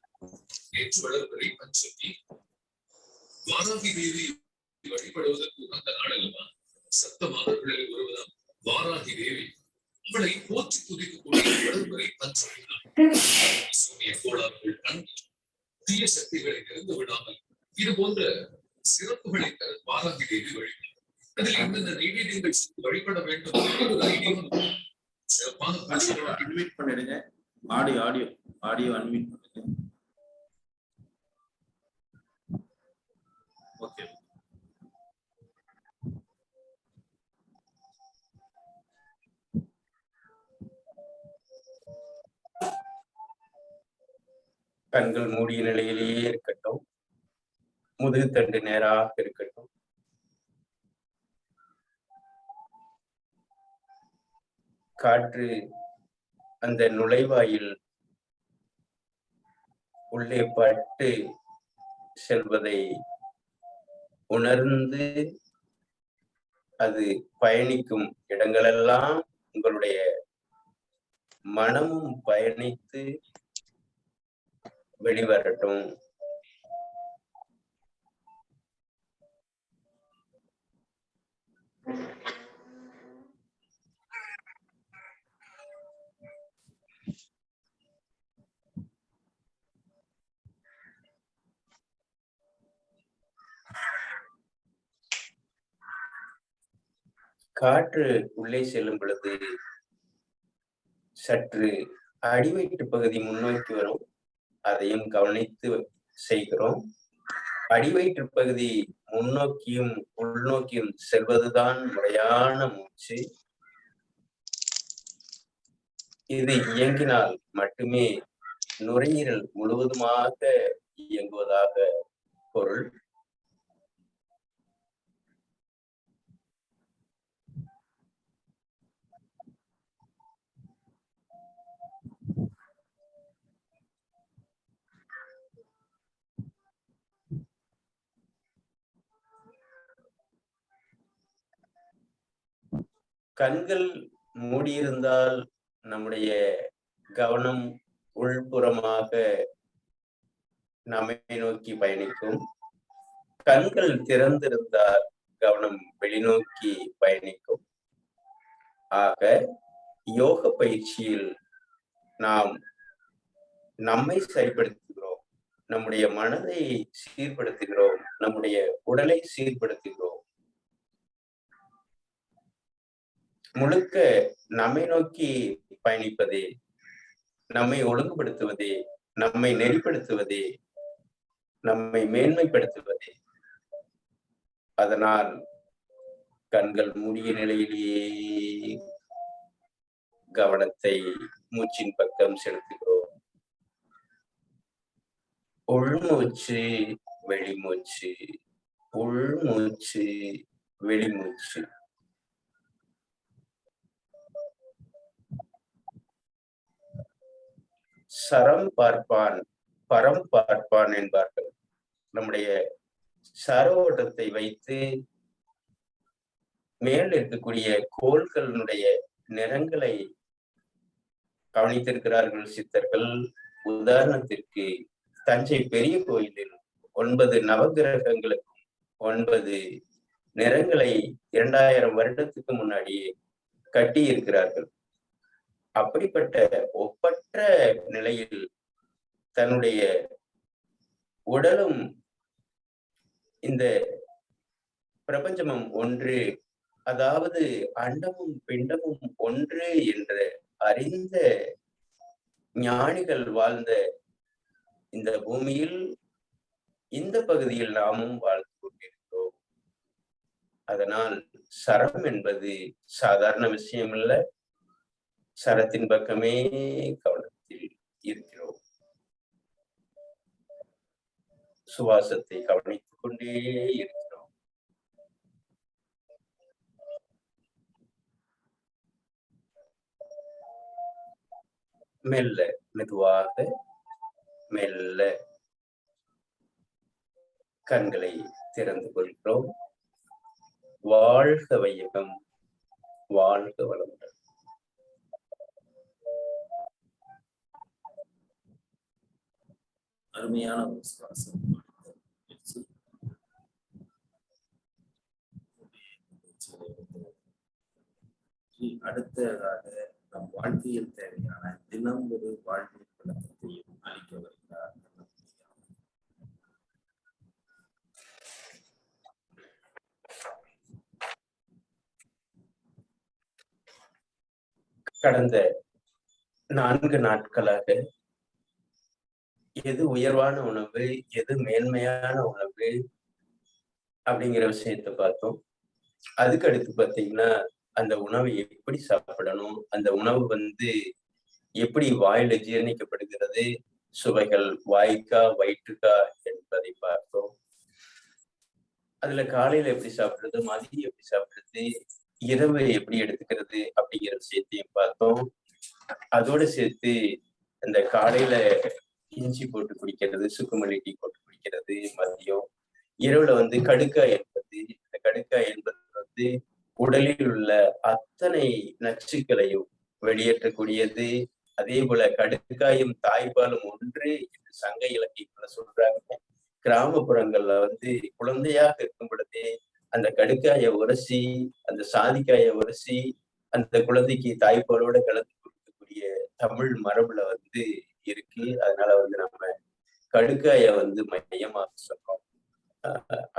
நேற்று வளர்வரை பஞ்சமி வாராகி தேவி வழிபடுவதற்கு உகந்த நாள் அல்லவா? சப்தமாதர்களில் ஒருவதாம் வாராகி தேவி. அவளை போற்றி துதிக்கக்கூடிய வளர்வரை பஞ்சமி தான். சூரிய கோளாறுகள் அன்பு தீய சக்திகளை நெருங்க விடாமல் இது போன்ற சிறப்புகளை தர வாராகி தேவி வழிபடும். அதில் எந்தெந்த நைவேத்தியங்கள் வழிபட வேண்டும் ஒரு ஐதீகம் சிறப்பான அன்மியூட் பண்ணிடுங்க. ஆடியோ அன்மியூட் பண்ணுங்க. ஓகே. கண்கள் மூடிய நிலையிலேயே இருக்கட்டும். முதுகுத்தண்டு நேராக இருக்கட்டும். காற்று அந்த நுழைவாயில் உள்ளே பட்டு செல்வதை உணர்ந்து அது பயணிக்கும் இடங்களெல்லாம் உங்களுடைய மனமும் பயணித்து வெளிவரட்டும். காற்று உள்ளே செல்லும் பொழுது சற்று அடிவயிற்று பகுதி முன்னோக்கி வரும். அதையும் கவனித்து செய்கிறோம். அடிவயிற்று பகுதி முன்னோக்கியும் உள்நோக்கியும் செல்வதுதான் முறையான மூச்சு. இது இயங்கினால் மட்டுமே நுரையீரல் முழுவதுமாக இயங்குவதாக பொருள். கண்கள் மூடியிருந்தால் நம்முடைய கவனம் உள்புறமாக நம்மை நோக்கி பயணிக்கும். கண்கள் திறந்திருந்தால் கவனம் வெளிநோக்கி பயணிக்கும். ஆக யோக பயிற்சியில் நாம் நம்மை சரிப்படுத்துகிறோம், நம்முடைய மனதை சீர்படுத்துகிறோம், நம்முடைய உடலை சீர்படுத்துகிறோம். முழுக்க நம்மை நோக்கி பயணிப்பதே, நம்மை ஒழுங்குபடுத்துவதே, நம்மை நெறிப்படுத்துவதே, நம்மை மேன்மைப்படுத்துவதே. அதனால் கண்கள் மூடிய நிலையிலேயே கவனத்தை மூச்சின் பக்கம் செலுத்துகிறோம். உள்மூச்சு, வெளிமூச்சு, உள்மூச்சு, வெளிமூச்சு. சரம் பார்ப்பான் பரம் பார்ப்பான் என்பார்கள். நம்முடைய சர ஓட்டத்தை வைத்து மேல் இருக்கக்கூடிய கோள்களுடைய நிறங்களை கவனித்திருக்கிறார்கள் சித்தர்கள். உதாரணத்திற்கு தஞ்சை பெரிய கோயிலில் 9 நவகிரகங்களுக்கும் 9 நிறங்களை 2000 வருடத்துக்கு முன்னாடியே கட்டி இருக்கிறார்கள். அப்படிப்பட்ட ஒப்பற்ற நிலையில் தன்னுடைய உடலும் இந்த பிரபஞ்சமும் ஒன்று, அதாவது அண்டமும் பிண்டமும் ஒன்று என்ற அறிந்த ஞானிகள் வாழ்ந்த இந்த பூமியில் இந்த பகுதியில் நாமும் வாழ்ந்து கொண்டிருக்கிறோம். அதனால் சரம் என்பது சாதாரண விஷயம் அல்ல. சரத்தின் பக்கமே கவனத்தில் இருக்கிறோம். சுவாசத்தை கவனித்துக் கொண்டே இருக்கிறோம். மெல்ல மெதுவாக மெல்ல கண்களை திறந்து கொள்கிறோம். வாழ்க வையகம், வாழ்க வளமுடன். அருமையான ஒரு சுவாசம். அடுத்ததாக நம் வாழ்க்கையில் தேவையான தினம் ஒரு வாழ்வியல் விளக்கத்தையும் அளிக்க வருகிறார். கடந்த 4 நாட்களாக எது உயர்வான உணவு, எது மேன்மையான உணவு அப்படிங்கிற விஷயத்தை பார்த்தோம். அதுக்கு அடுத்து பார்த்தீங்கன்னா, அந்த உணவை எப்படி சாப்பிடணும், அந்த உணவு எப்படி வாயில ஜீரணிக்கப்படுகிறது, சுவைகள் வாய்க்கா வயிற்றுக்கா என்பதை பார்த்தோம். அதுல காலையில எப்படி சாப்பிடுறது, மதியம் எப்படி சாப்பிடுறது, இரவு எப்படி எடுத்துக்கிறது அப்படிங்கிற விஷயத்தையும் பார்த்தோம். அதோட சேர்த்து அந்த காலையில இஞ்சி போட்டு குடிக்கிறது, சுக்குமல்லி டீ போட்டு குடிக்கிறது மதியம். இரவுல கடுக்காய் என்பது, இந்த கடுக்காய் என்பது உடலில் உள்ள அத்தனை நச்சுக்களையும் வெளியேற்றக்கூடியது. அதே போல கடுக்காயும் தாய்ப்பாலும் ஒன்று என்று சங்க இலக்கியங்களை சொல்றாங்க. கிராமப்புறங்கள்ல குழந்தையாக இருக்கும் பொழுதே அந்த கடுக்காயை உரசி, அந்த சாதிக்காயை உரசி அந்த குழந்தைக்கு தாய்ப்பாலோட கலந்து கொடுக்கக்கூடிய தமிழ் மரபுல இருக்கு. அதனால நம்ம கடுக்காயை மையமாக சொல்றோம்.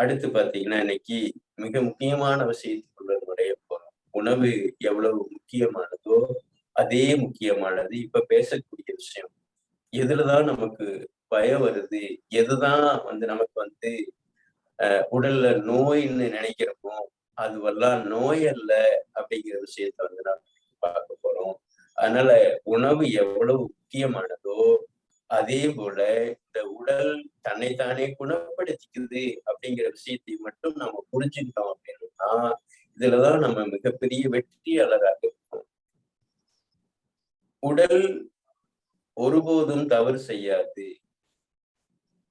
அடுத்து பாத்தீங்கன்னா, இன்னைக்கு மிக முக்கியமான விஷயத்துக்குள்ள நுழைய போறோம். உணவு எவ்வளவு முக்கியமானதோ அதே முக்கியமானது இப்ப பேசக்கூடிய விஷயம். எதுலதான் நமக்கு பயம் வருது, எதுதான் நமக்கு உடல்ல நோய்ன்னு நினைக்கிறப்போ அதுவெல்லாம் நோய் அல்ல அப்படிங்கிற விஷயத்த நம்ம பார்க்க போறோம். அதனால உணவு எவ்வளவு முக்கியமானதோ அதே போல இந்த உடல் தன்னைத்தானே குணப்படுத்திக்குது அப்படிங்கிற விஷயத்தை மட்டும் நம்ம புரிஞ்சுக்கிட்டோம் அப்படின்னா இதுலதான் நம்ம மிகப்பெரிய வெற்றியாளராக இருக்கும். உடல் ஒருபோதும் தவறு செய்யாது.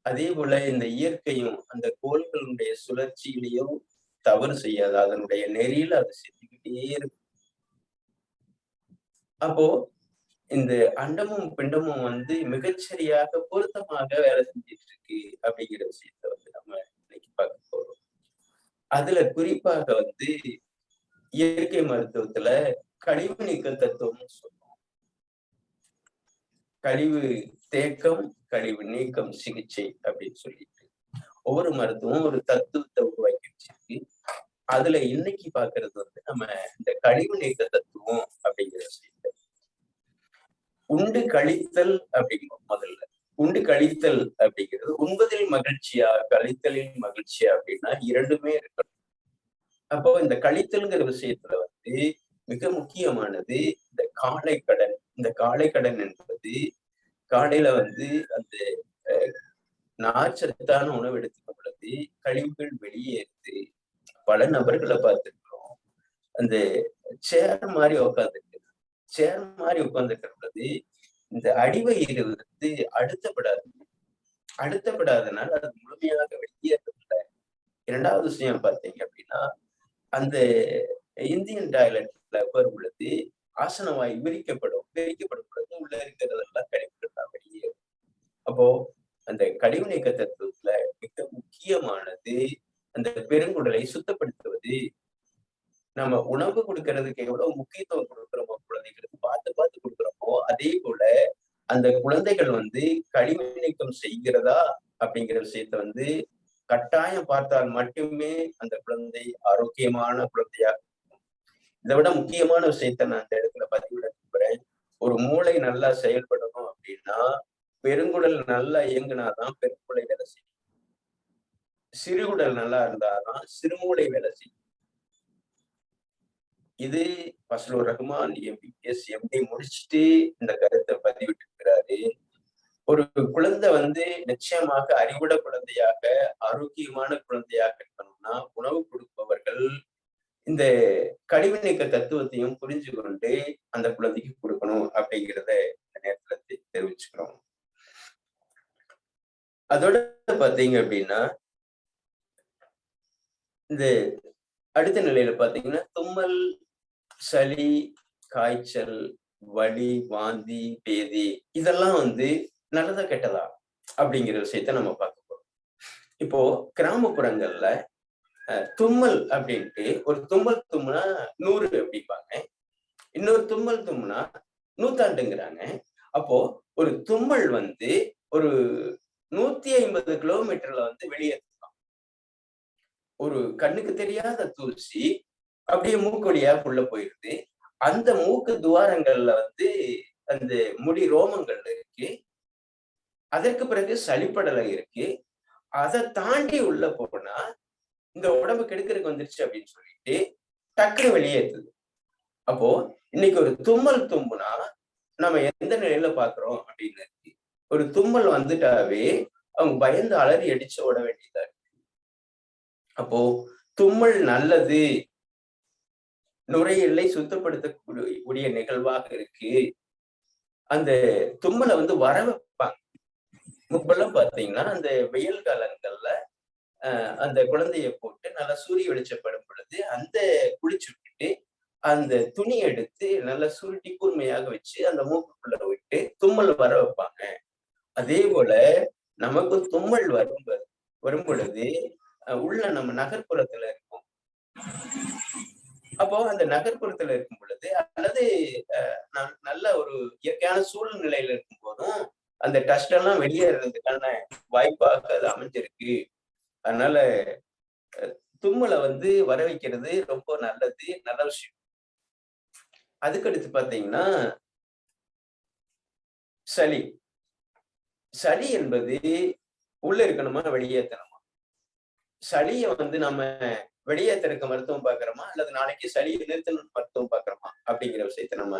அதே போல இந்த இயற்கையும் அந்த கோள்களுடைய சுழற்சியிலையும் தவறு செய்யாது. அதனுடைய நெறியில அது செஞ்சுக்கிட்டே இருக்கும். அப்போ இந்த அண்டமும் பிண்டமும் வந்து மிகச்சரியாக பொருத்தமாக வேலை செஞ்சிட்டு இருக்கு அப்படிங்கிற விஷயத்த வந்து நம்ம இன்னைக்கு பார்க்க போறோம். அதுல குறிப்பாக வந்து இயற்கை மருத்துவத்துல கழிவு நீக்க தத்துவம்னு சொல்லுவோம். கழிவு தேக்கம், கழிவு நீக்கம் சிகிச்சை அப்படின்னு சொல்லிட்டு ஒவ்வொரு மருத்துவம் ஒரு தத்துவத்தை உருவாக்கி வச்சிருக்கு. அதுல இன்னைக்கு பாக்குறது வந்து நம்ம இந்த கழிவு நீக்க தத்துவம் அப்படிங்கிற விஷயத்த உண்டு கழித்தல் அப்படிங்கிறோம். முதல்ல உண்டு கழித்தல் அப்படிங்கிறது உண்பதில் மகிழ்ச்சியா கழித்தலின் மகிழ்ச்சியா அப்படின்னா இரண்டுமே இருக்கணும். அப்போ இந்த கழித்தல்ங்கிற விஷயத்துல வந்து மிக முக்கியமானது இந்த காலை கடன். இந்த காலை கடன் என்பது காலையில வந்து அந்த நார்ச்சத்தான உணவு எடுத்துக்கும் பொழுது கழிவுகள் வெளியேறுது. பல நபர்களை பார்த்துருக்கிறோம். அந்த சேர் மாதிரி உட்காந்துருக்கு பொழுது இந்த அடிவயிறு வந்து அழுத்தப்படாதனால அது முழுமையாக வெளியேறதில்லை. இரண்டாவது விஷயம் பார்த்தீங்க அப்படின்னா அந்த இந்தியன் டாய்லெட்ல வரும் பொழுது ஆசனவாய் விரிக்கப்படும் பொழுது உள்ள இருக்கிறதெல்லாம் கழிவுகள் தான் வெளியேறும். அப்போ அந்த கழிவு நீக்க தத்துவத்துல மிக முக்கியமானது அந்த பெருங்குடலை சுத்தப்படுத்துவது. நம்ம உணவு கொடுக்கறதுக்கு எவ்வளவு முக்கியத்துவம் கொடுக்குறோமோ குழந்தைகளுக்கு பார்த்து கொடுக்குறோமோ அதே போல அந்த குழந்தைகள் வந்து கழிவு நீக்கம் செய்கிறதா அப்படிங்கிற விஷயத்த வந்து கட்டாயம் பார்த்தால் மட்டுமே அந்த குழந்தை ஆரோக்கியமான குழந்தையாக இருக்கும். இதை விட முக்கியமான விஷயத்த நான் அந்த இடத்துல பதிவிட விரும்புறேன். ஒரு மூளை நல்லா செயல்படணும் அப்படின்னா பெருங்குடல் நல்லா இயங்குனாதான் பெருங்குடலை வேலை செய்யும். சிறுகுடல் நல்லா இருந்தாதான் சிறுமூளை வேலை செய்யும். இது ஃபஸ்லுர் ரஹ்மான் எம்பிபிஎஸ் எம்டி முடிச்சுட்டு இந்த கருத்தை பதிவிட்டு இருக்கிறாரு. ஒரு குழந்தை வந்து நிச்சயமாக அறிவுட குழந்தையாக ஆரோக்கியமான குழந்தையாக இருக்கணும்னா உணவு கொடுப்பவர்கள் இந்த கழிவு நீக்க தத்துவத்தையும் புரிஞ்சு கொண்டு அந்த குழந்தைக்கு கொடுக்கணும் அப்படிங்கிறத இந்த நேரத்துல தெரிவிச்சுக்கிறோம். அதோட பாத்தீங்க அப்படின்னா இந்த அடுத்த நிலையில பாத்தீங்கன்னா தும்மல், சளி, காய்ச்சல், வலி, வாந்தி, பேதி இதெல்லாம் வந்து நல்லதா கெட்டதா அப்படிங்கிற விஷயத்த நம்ம பார்க்க போறோம். இப்போ கிராமப்புறங்கள்ல தும்மல் அப்படின்ட்டு ஒரு தும்மல் தும்முனா 100 அப்படிப்பாங்க, இன்னொரு தும்மல் தும்முனா 100 அப்போ ஒரு தும்மல் வந்து ஒரு 150 கிலோமீட்டர்ல வந்து வெளியேற்றலாம். ஒரு கண்ணுக்கு தெரியாத தூசி அப்படியே மூக்கு வழியா உள்ள போயிருது. அந்த மூக்கு துவாரங்கள்ல வந்து அந்த முடி ரோமங்கள் இருக்கு. அதற்கு பிறகு சளிப்படலை இருக்கு. அதை தாண்டி உள்ள போனா இந்த உடம்பு கெடுக்கிறதுக்கு வந்துருச்சு அப்படின்னு சொல்லிட்டு டக்குனு வெளியேற்றுது. அப்போ இன்னைக்கு ஒரு தும்மல் தும்புனா நம்ம எந்த நிலையில பாக்குறோம் அப்படின்னு இருக்கு. ஒரு தும்மல் வந்துட்டாவே அவங்க பயந்து அலறி அடிச்சு ஓட வேண்டியதா இருக்கு. அப்போ தும்மல் நல்லது, நுரையீரலை சுத்தப்படுத்தக்கூடிய நிகழ்வாக இருக்கு. அந்த தும்மலை வந்து வர வைப்பாங்க. முன்பெல்லாம் பாத்தீங்கன்னா அந்த வெயில் காலங்கள்ல அந்த குழந்தைய போட்டு நல்லா சூரிய வெளிச்சப்படும் பொழுது அந்த குளிச்சு விட்டுட்டு அந்த துணி எடுத்து நல்லா சுருட்டி கூர்மையாக வச்சு அந்த மூக்குக்குள்ள விட்டு தும்மல் வர வைப்பாங்க. அதே போல நமக்கு தும்மல் வரும் பொழுது உள்ள நம்ம நகர்ப்புறத்துல இருக்கும். அப்போ அந்த நகர்ப்புறத்துல இருக்கும் பொழுது அல்லது நல்ல ஒரு இயற்கையான சூழ்நிலையில இருக்கும் போதும் அந்த டஸ்ட் எல்லாம் வெளியேறதுக்கான வாய்ப்பாக அது அமைஞ்சிருக்கு. அதனால தும்மலை வந்து வர வைக்கிறது ரொம்ப நல்லது, நல்ல விஷயம். அதுக்கடுத்து பாத்தீங்கன்னா சளி என்பது உள்ள இருக்கணுமா வெளியேற்றணுமா? சளியை வந்து நம்ம வெளியேற்றிருக்க மருத்துவம் பார்க்கிறோமா அல்லது நாளைக்கு சளியை நிறுத்தணும் மருத்துவம் பார்க்கிறோமா அப்படிங்கிற விஷயத்த நம்ம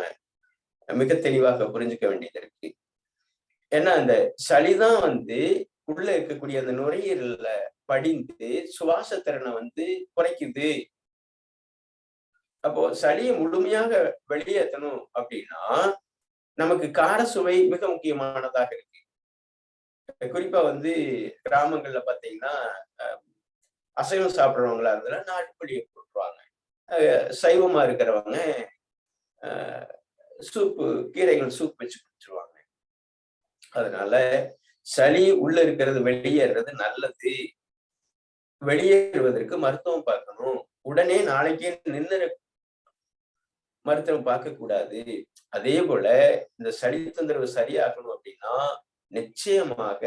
மிக தெளிவாக புரிஞ்சுக்க வேண்டியது இருக்கு. ஏன்னா அந்த சளிதான் வந்து உள்ள இருக்கக்கூடிய அந்த நுரையீரல்ல படிந்து சுவாச திறனை வந்து குறைக்குது. அப்போ சளியை முழுமையாக வெளியேற்றணும் அப்படின்னா நமக்கு கார சுவை மிக முக்கியமானதாக இருக்கு. குறிப்பா வந்து கிராமங்கள்ல பாத்தீங்கன்னா அசைவம் சாப்பிடுறவங்களா இருந்தாலும் நாட்டுக்கோழியை போட்டுருவாங்க. சைவமா இருக்கிறவங்க சூப்பு, கீரைகள் சூப் வச்சு குடிச்சிருவாங்க. அதனால சளி உள்ள இருக்கிறது வெளியேறது நல்லது. வெளியேறுவதற்கு மருத்துவம் பார்க்கணும். உடனே நாளைக்கே நின்று மருத்துவம் பார்க்க கூடாது. அதே போல இந்த சளி தொந்தரவு சரியாகணும் அப்படின்னா நிச்சயமாக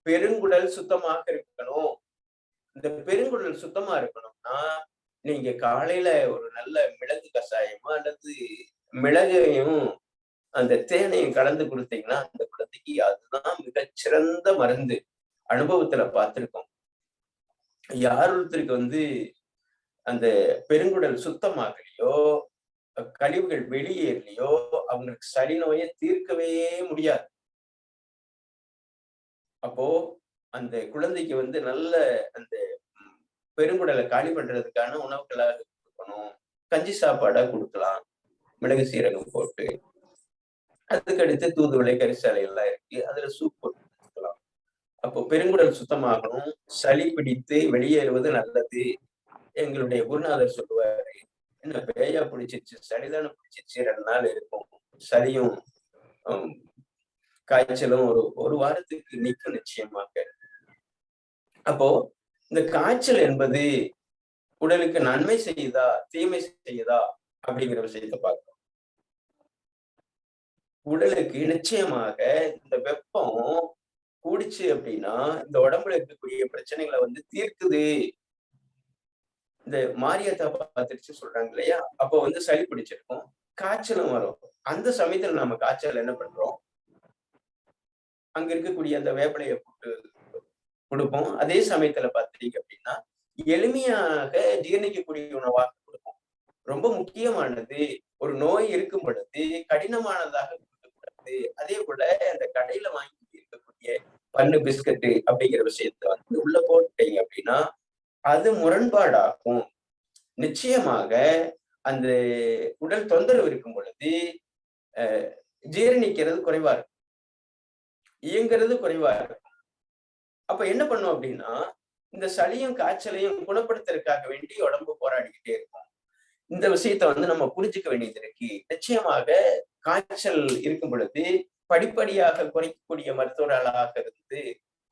பெருங்குடல் சுத்தமாக இருக்கணும். இந்த பெருங்குடல் சுத்தமா இருக்கணும்னா நீங்க காலையில ஒரு நல்ல மிளகு கஷாயமோ அல்லது மிளகையும் அந்த தேனையும் கலந்து கொடுத்தீங்கன்னா அந்த குழந்தைக்கு அதுதான் மிகச்சிறந்த மருந்து. அனுபவத்துல பார்த்திருக்கோம். யார் ஒருத்தருக்கு அந்த பெருங்குடல் சுத்தமாகலையோ, கழிவுகள் வெளியேறலையோ, அவங்களுக்கு சளி நோயை தீர்க்கவே முடியாது. அப்போ அந்த குழந்தைக்கு நல்ல அந்த பெருங்குடலை காலி பண்றதுக்கான உணவுகளாக கொடுக்கணும். கஞ்சி சாப்பாடா கொடுக்கலாம், மிளகு சீரகம் போட்டு. அதுக்கடுத்து தூதுவளை, கரிசாலை எல்லாம் இருக்கு, அதுல சூப் போட்டு கொடுக்கலாம். அப்போ பெருங்குடல் சுத்தமாகணும், சளி பிடித்து வெளியேறுவது நல்லது. எங்களுடைய குருநாதர் சொல்லுவாரு, என்ன பேயா பிடிச்சிருச்சு, சளிதானே பிடிச்சிருச்சு, 2 நாள் இருக்கும், சளியும் காய்ச்சலும் ஒரு வாரத்துக்கு நிற்கும் நிச்சயமாக. அப்போ இந்த காய்ச்சல் என்பது உடலுக்கு நன்மை செய்யுதா தீமை செய்யுதா அப்படிங்கிற விஷயத்தை பார்க்கணும். உடலுக்கு நிச்சயமாக இந்த வெப்பம் கூடிச்சு அப்படின்னா இந்த உடம்புல இருக்கக்கூடிய பிரச்சனைகளை தீர்க்குது. இந்த மாரியாத்தா பார்த்துருச்சு சொல்றாங்க இல்லையா, அப்போ சளி பிடிச்சிருக்கும், காய்ச்சலும் வரும். அந்த சமயத்துல நம்ம காய்ச்சல் என்ன பண்றோம், அங்க இருக்கக்கூடிய அந்த வேப்பிலையை போட்டு கொடுப்போம். அதே சமயத்துல பார்த்தீங்க அப்படின்னா எளிமையாக ஜீரணிக்கக்கூடிய உணவாக கொடுப்போம். ரொம்ப முக்கியமானது, ஒரு நோய் இருக்கும் பொழுது கடினமானதாக கொடுக்கக்கூடாது. அதே போல அந்த கடையில வாங்கி இருக்கக்கூடிய பண்ணு பிஸ்கட்டு அப்படிங்கிற விஷயத்த உள்ள போட்டீங்க அப்படின்னா அது முரண்பாடாகும். நிச்சயமாக அந்த உடல் தொந்தரவு இருக்கும் பொழுது ஜீரணிக்கிறது குறைவா இருக்கும், இயங்கிறது குறைவா இருக்கும். அப்ப என்ன பண்ணும் அப்படின்னா இந்த சளியும் காய்ச்சலையும் குணப்படுத்துறதுக்காக வேண்டி உடம்பு போராடிக்கிட்டே இருக்கும். இந்த விஷயத்த நம்ம புரிஞ்சுக்க வேண்டியது இருக்கு. நிச்சயமாக காய்ச்சல் இருக்கும் பொழுது படிப்படியாக குறைக்கக்கூடிய மருத்துவர்களாக இருந்து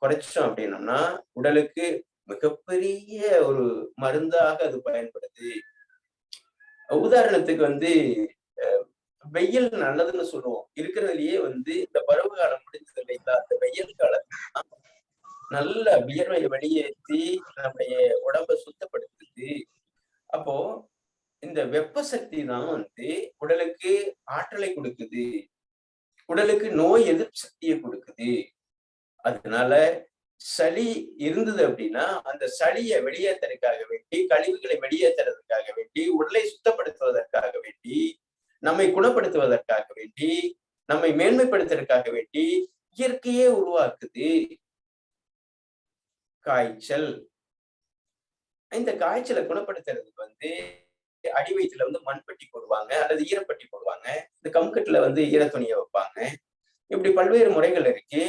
குறைச்சோம் அப்படின்னோம்னா உடலுக்கு மிகப்பெரிய ஒரு மருந்தாக அது பயன்படுது. உதாரணத்துக்கு வெயில் நல்லதுன்னு சொல்லுவோம். இருக்கிறதுலயே இந்த பருவ காலம் முடிஞ்சது இல்லைங்களா, அந்த வெயில் காலத்துல நல்ல வியர்வையை வெளியேற்றி நம்முடைய உடம்பை சுத்தப்படுத்துது. அப்போ இந்த வெப்ப சக்தி தான் உடலுக்கு ஆற்றலை கொடுக்குது, உடலுக்கு நோய் எதிர்ப்பு சக்தியை கொடுக்குது. அதனால சளி இருந்தது அப்படின்னா அந்த சளியை வெளியேற்றுறதுக்காக வேண்டி, கழிவுகளை வெளியேற்றுறதுக்காக வேண்டி, உடலை சுத்தப்படுத்துவதற்காக வேண்டி, நம்மை குணப்படுத்துவதற்காக வேண்டி, நம்மை மேன்மைப்படுத்துவதற்காக வேண்டி இயற்கையே உருவாக்குது காய்ச்சல். இந்த காய்ச்சலை குணப்படுத்துறதுக்கு அடி வயிற்றுல மண்பட்டி போடுவாங்க அல்லது ஈரப்பட்டி போடுவாங்க. இந்த கம்கட்டுல ஈரத்துணியை வைப்பாங்க. இப்படி பல்வேறு முறைகள் இருக்கு.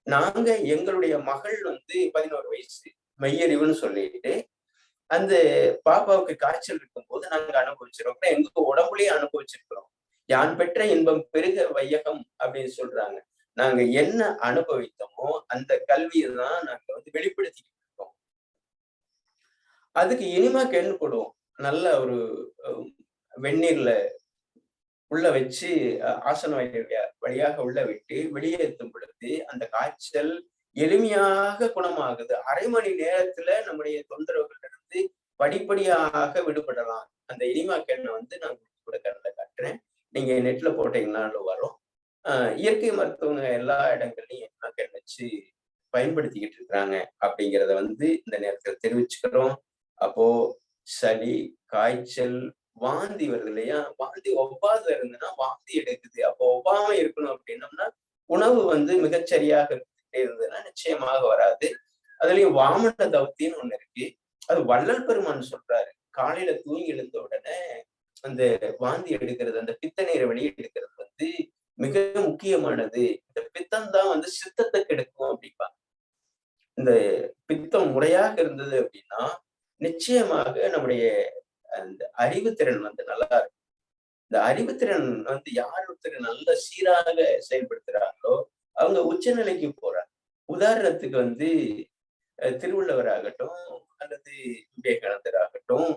நாங்க எங்களுடைய மகள் 11 வயசு மையறிவுன்னு சொல்லிட்டு அந்த பாப்பாவுக்கு காய்ச்சல் இருக்கும் போது நாங்க அனுபவிச்சிருக்கோம். எங்க உடம்புலயே அனுபவிச்சிருக்கிறோம். யான் பெற்ற இன்பம் பெருக வையகம் அப்படின்னு சொல்றாங்க. நாங்க என்ன அனுபவித்தோமோ அந்த கல்வியை தான் நாங்க வெளிப்படுத்திக்கிட்டு இருக்கோம். அதுக்கு இனிமா கெண்ணு போடுவோம். நல்ல ஒரு வெந்நீர்ல உள்ள வச்சு ஆசன வழியாக உள்ள விட்டு வெளியேற்றும் பொழுது அந்த காய்ச்சல் எளிமையாக குணமாகுது. அரை மணி நேரத்துல நம்முடைய தொந்தரவுகள் இருந்து படிப்படியாக விடுபடலாம். அந்த இனிமா கெண்ணை நான் கூட கண்ணில் காட்டுறேன், நீங்க நெட்ல போட்டீங்கன்னாலும் வரும். இயற்கை மருத்துவங்க எல்லா இடங்கள்லயும் இனிமா கெண் வச்சு பயன்படுத்திக்கிட்டு இருக்கிறாங்க அப்படிங்கிறத இந்த நேரத்துல தெரிவிச்சுக்கிறோம். அப்போ சளி, காய்ச்சல், வாந்தி வருது இல்லையா, வாந்தி ஒவ்வாத இருந்ததுன்னா வாந்தி எடுக்குது. அப்போ ஒவ்வாம இருக்கணும் அப்படின்னம்னா உணவு மிகச்சரியாக இருந்ததுன்னா நிச்சயமாக வராது. அதுலயும் வாமன தவத்தின்னு ஒண்ணு இருக்கு. அது வள்ளல் பெருமான் சொல்றாரு, காலையில தூங்கி எழுந்த உடனே அந்த வாந்தி எடுக்கிறது, அந்த பித்த நீரை வெளியே எடுக்கிறது மிக முக்கியமானது. இந்த பித்தம் தான் சித்தத்தை கெடுக்கும் அப்படிப்பாங்க. இந்த பித்தம் முறையாக இருந்தது அப்படின்னா நிச்சயமாக நம்முடைய அந்த அறிவுத்திறன் நல்லா இருக்கும். இந்த அறிவுத்திறன் வந்து யார் ஒருத்தர் நல்ல சீராக செயல்படுத்துறாங்களோ அவங்க உச்சநிலைக்கு போறாங்க. உதாரணத்துக்கு வந்து திருவள்ளுவராகட்டும் அல்லது விவேகானந்தர் ஆகட்டும்,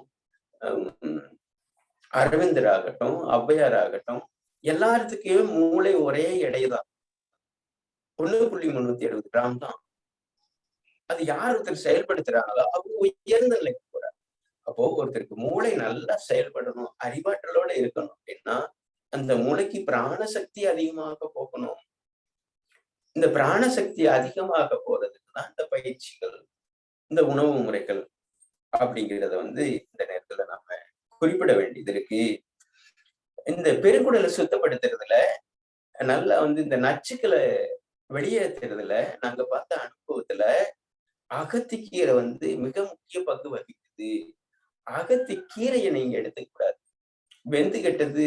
அரவிந்தர் ஆகட்டும், ஔவையார் ஆகட்டும், எல்லாத்துக்குமே மூளை ஒரே எடைதான், 1.370 கிராம் தான். அது யார் ஒருத்தர் செயல்படுத்துறாங்களோ அவங்க உயர்ந்த நிலைக்கு போறாங்க. அப்போ ஒருத்தருக்கு மூளை நல்லா செயல்படணும், அறிவாற்றலோட இருக்கணும் அப்படின்னா அந்த மூளைக்கு பிராண சக்தி அதிகமாக போகணும். இந்த பிராண சக்தி அதிகமாக போறதுக்கு தான் இந்த பயிற்சிகள், இந்த உணவு முறைகள் அப்படிங்கிறத வந்து இந்த நேரத்துல நாம குறிப்பிட வேண்டியது இருக்கு. இந்த பெருங்குடலை சுத்தப்படுத்துறதுல நல்லா வந்து இந்த நச்சுக்களை வெளியேற்றுறதுல நாங்க பார்த்த அனுபவத்துல அகத்திக்கீரை வந்து மிக முக்கிய பங்கு வகிக்குது. அகத்திக்கீரையை நீங்க எடுத்துக்க கூடாது. வெந்து கெட்டது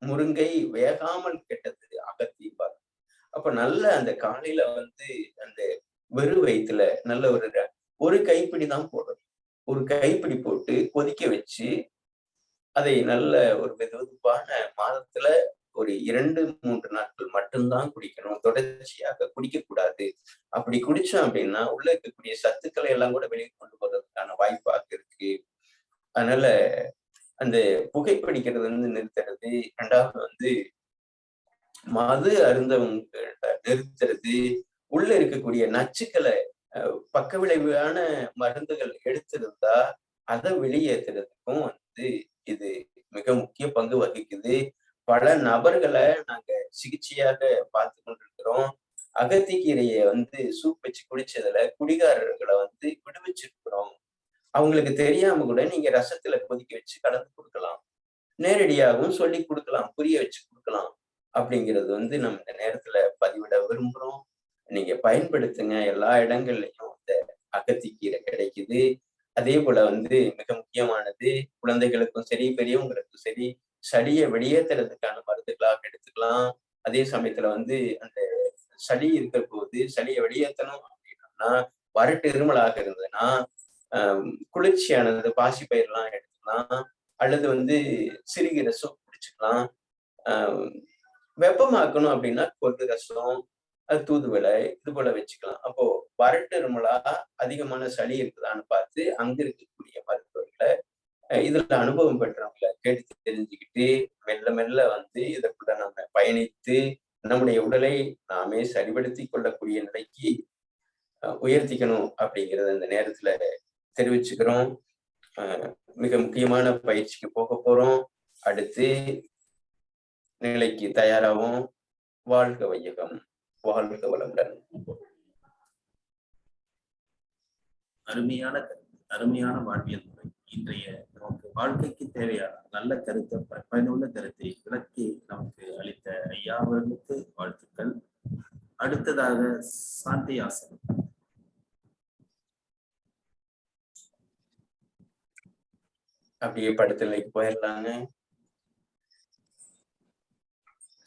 முருங்கை, வேகாமல் கெட்டது அகத்தி பாரு. அப்ப நல்ல அந்த காலையில வந்து அந்த வெறு வயிற்றுல நல்ல ஒரு கைப்பிடி தான் போடணும். ஒரு கைப்பிடி போட்டு கொதிக்க வச்சு அதை நல்ல ஒரு வெதுவெதுப்பான மாதத்துல ஒரு 2-3 நாட்கள் மட்டும்தான் குடிக்கணும். தொடர்ச்சியாக குடிக்க கூடாது. அப்படி குடிச்சோம் அப்படின்னா உள்ள இருக்கக்கூடிய சத்துக்களை எல்லாம் கூட வெளியே கொண்டு போறதுக்கான வாய்ப்பாக இருக்கு. அதனால அந்த புகைப்பிடிக்கிறது வந்து நிறுத்துறது, 2வது வந்து மது அருந்தவங்க நிறுத்துறது, உள்ள இருக்கக்கூடிய நச்சுக்களை பக்க விளைவான மருந்துகள் எடுத்திருந்தா அதை வெளியேற்றுறதுக்கும் வந்து இது மிக முக்கிய பங்கு வகிக்குது. பல நபர்களை நாங்க சிகிச்சையாக பார்த்து கொண்டிருக்கிறோம். அகத்திக்கீரையை வந்து சூப் வச்சு குடிச்சதுல குடிகாரர்களை வந்து விடுவிச்சிருக்கிறோம். அவங்களுக்கு தெரியாம கூட நீங்க ரசத்துல கொதிக்க வச்சு கலந்து கொடுக்கலாம், நேரடியாகவும் சொல்லி கொடுக்கலாம், புரிய வச்சு கொடுக்கலாம். அப்படிங்கிறது வந்து நம்ம இந்த நேரத்துல பதிவிட விரும்புறோம். நீங்க பயன்படுத்துங்க. எல்லா இடங்கள்லயும் இந்த அகத்திக்கீரை கிடைக்குது. அதே போல வந்து மிக முக்கியமானது, குழந்தைகளுக்கும் சரி பெரியவங்களுக்கும் சரி சளியை வெளியேற்றுறதுக்கான மருந்துகளாக எடுத்துக்கலாம். அதே சமயத்துல வந்து அந்த சளி இருக்கிற போது சளியை வெளியேற்றணும் அப்படின்னா, வறட்டு இருமலாக இருந்ததுன்னா குளிர்ச்சியானது பாசி பயிரெல்லாம் எடுத்துக்கலாம், அல்லது வந்து சிறுகீரை சூப் குடிச்சுக்கலாம். வெப்பமாக்கணும் அப்படின்னா கொள்ளு ரசம், தூதுவளை இது போல வச்சுக்கலாம். அப்போ வறட்டு இருமலா அதிகமான சளி இருக்குதான்னு பார்த்து அங்க இருக்கக்கூடிய மருத்துவர்களை, இதுல அனுபவம் பெற்றவங்களை கேட்டு தெரிஞ்சுக்கிட்டு மெல்ல மெல்ல வந்து இதற்குள்ள நம்ம பயணித்து நம்முடைய உடலை நாமே சரிபடுத்தி கொள்ளக்கூடிய நிலைக்கு உயர்த்திக்கணும் அப்படிங்கிறத இந்த நேரத்துல தெரிவிச்சுக்கிறோம். மிக முக்கியமான பயிற்சிக்கு போக போறோம். அடுத்து நிலைக்கு தயாராகும். வாழ்க வையகம், வாழ்க வளமுடன். அருமையான வாழ்வியல் முறை. இன்றைய நமக்கு வாழ்க்கைக்கு தேவையான நல்ல கருத்தை, பயனுள்ள கருத்தை விளக்கி நமக்கு அளித்த ஐயா அவர்களுக்கு வாழ்த்துக்கள். அடுத்ததாக சாந்தி ஆசனம். அப்படியே படத்திலைக்கு போயிடலாங்க.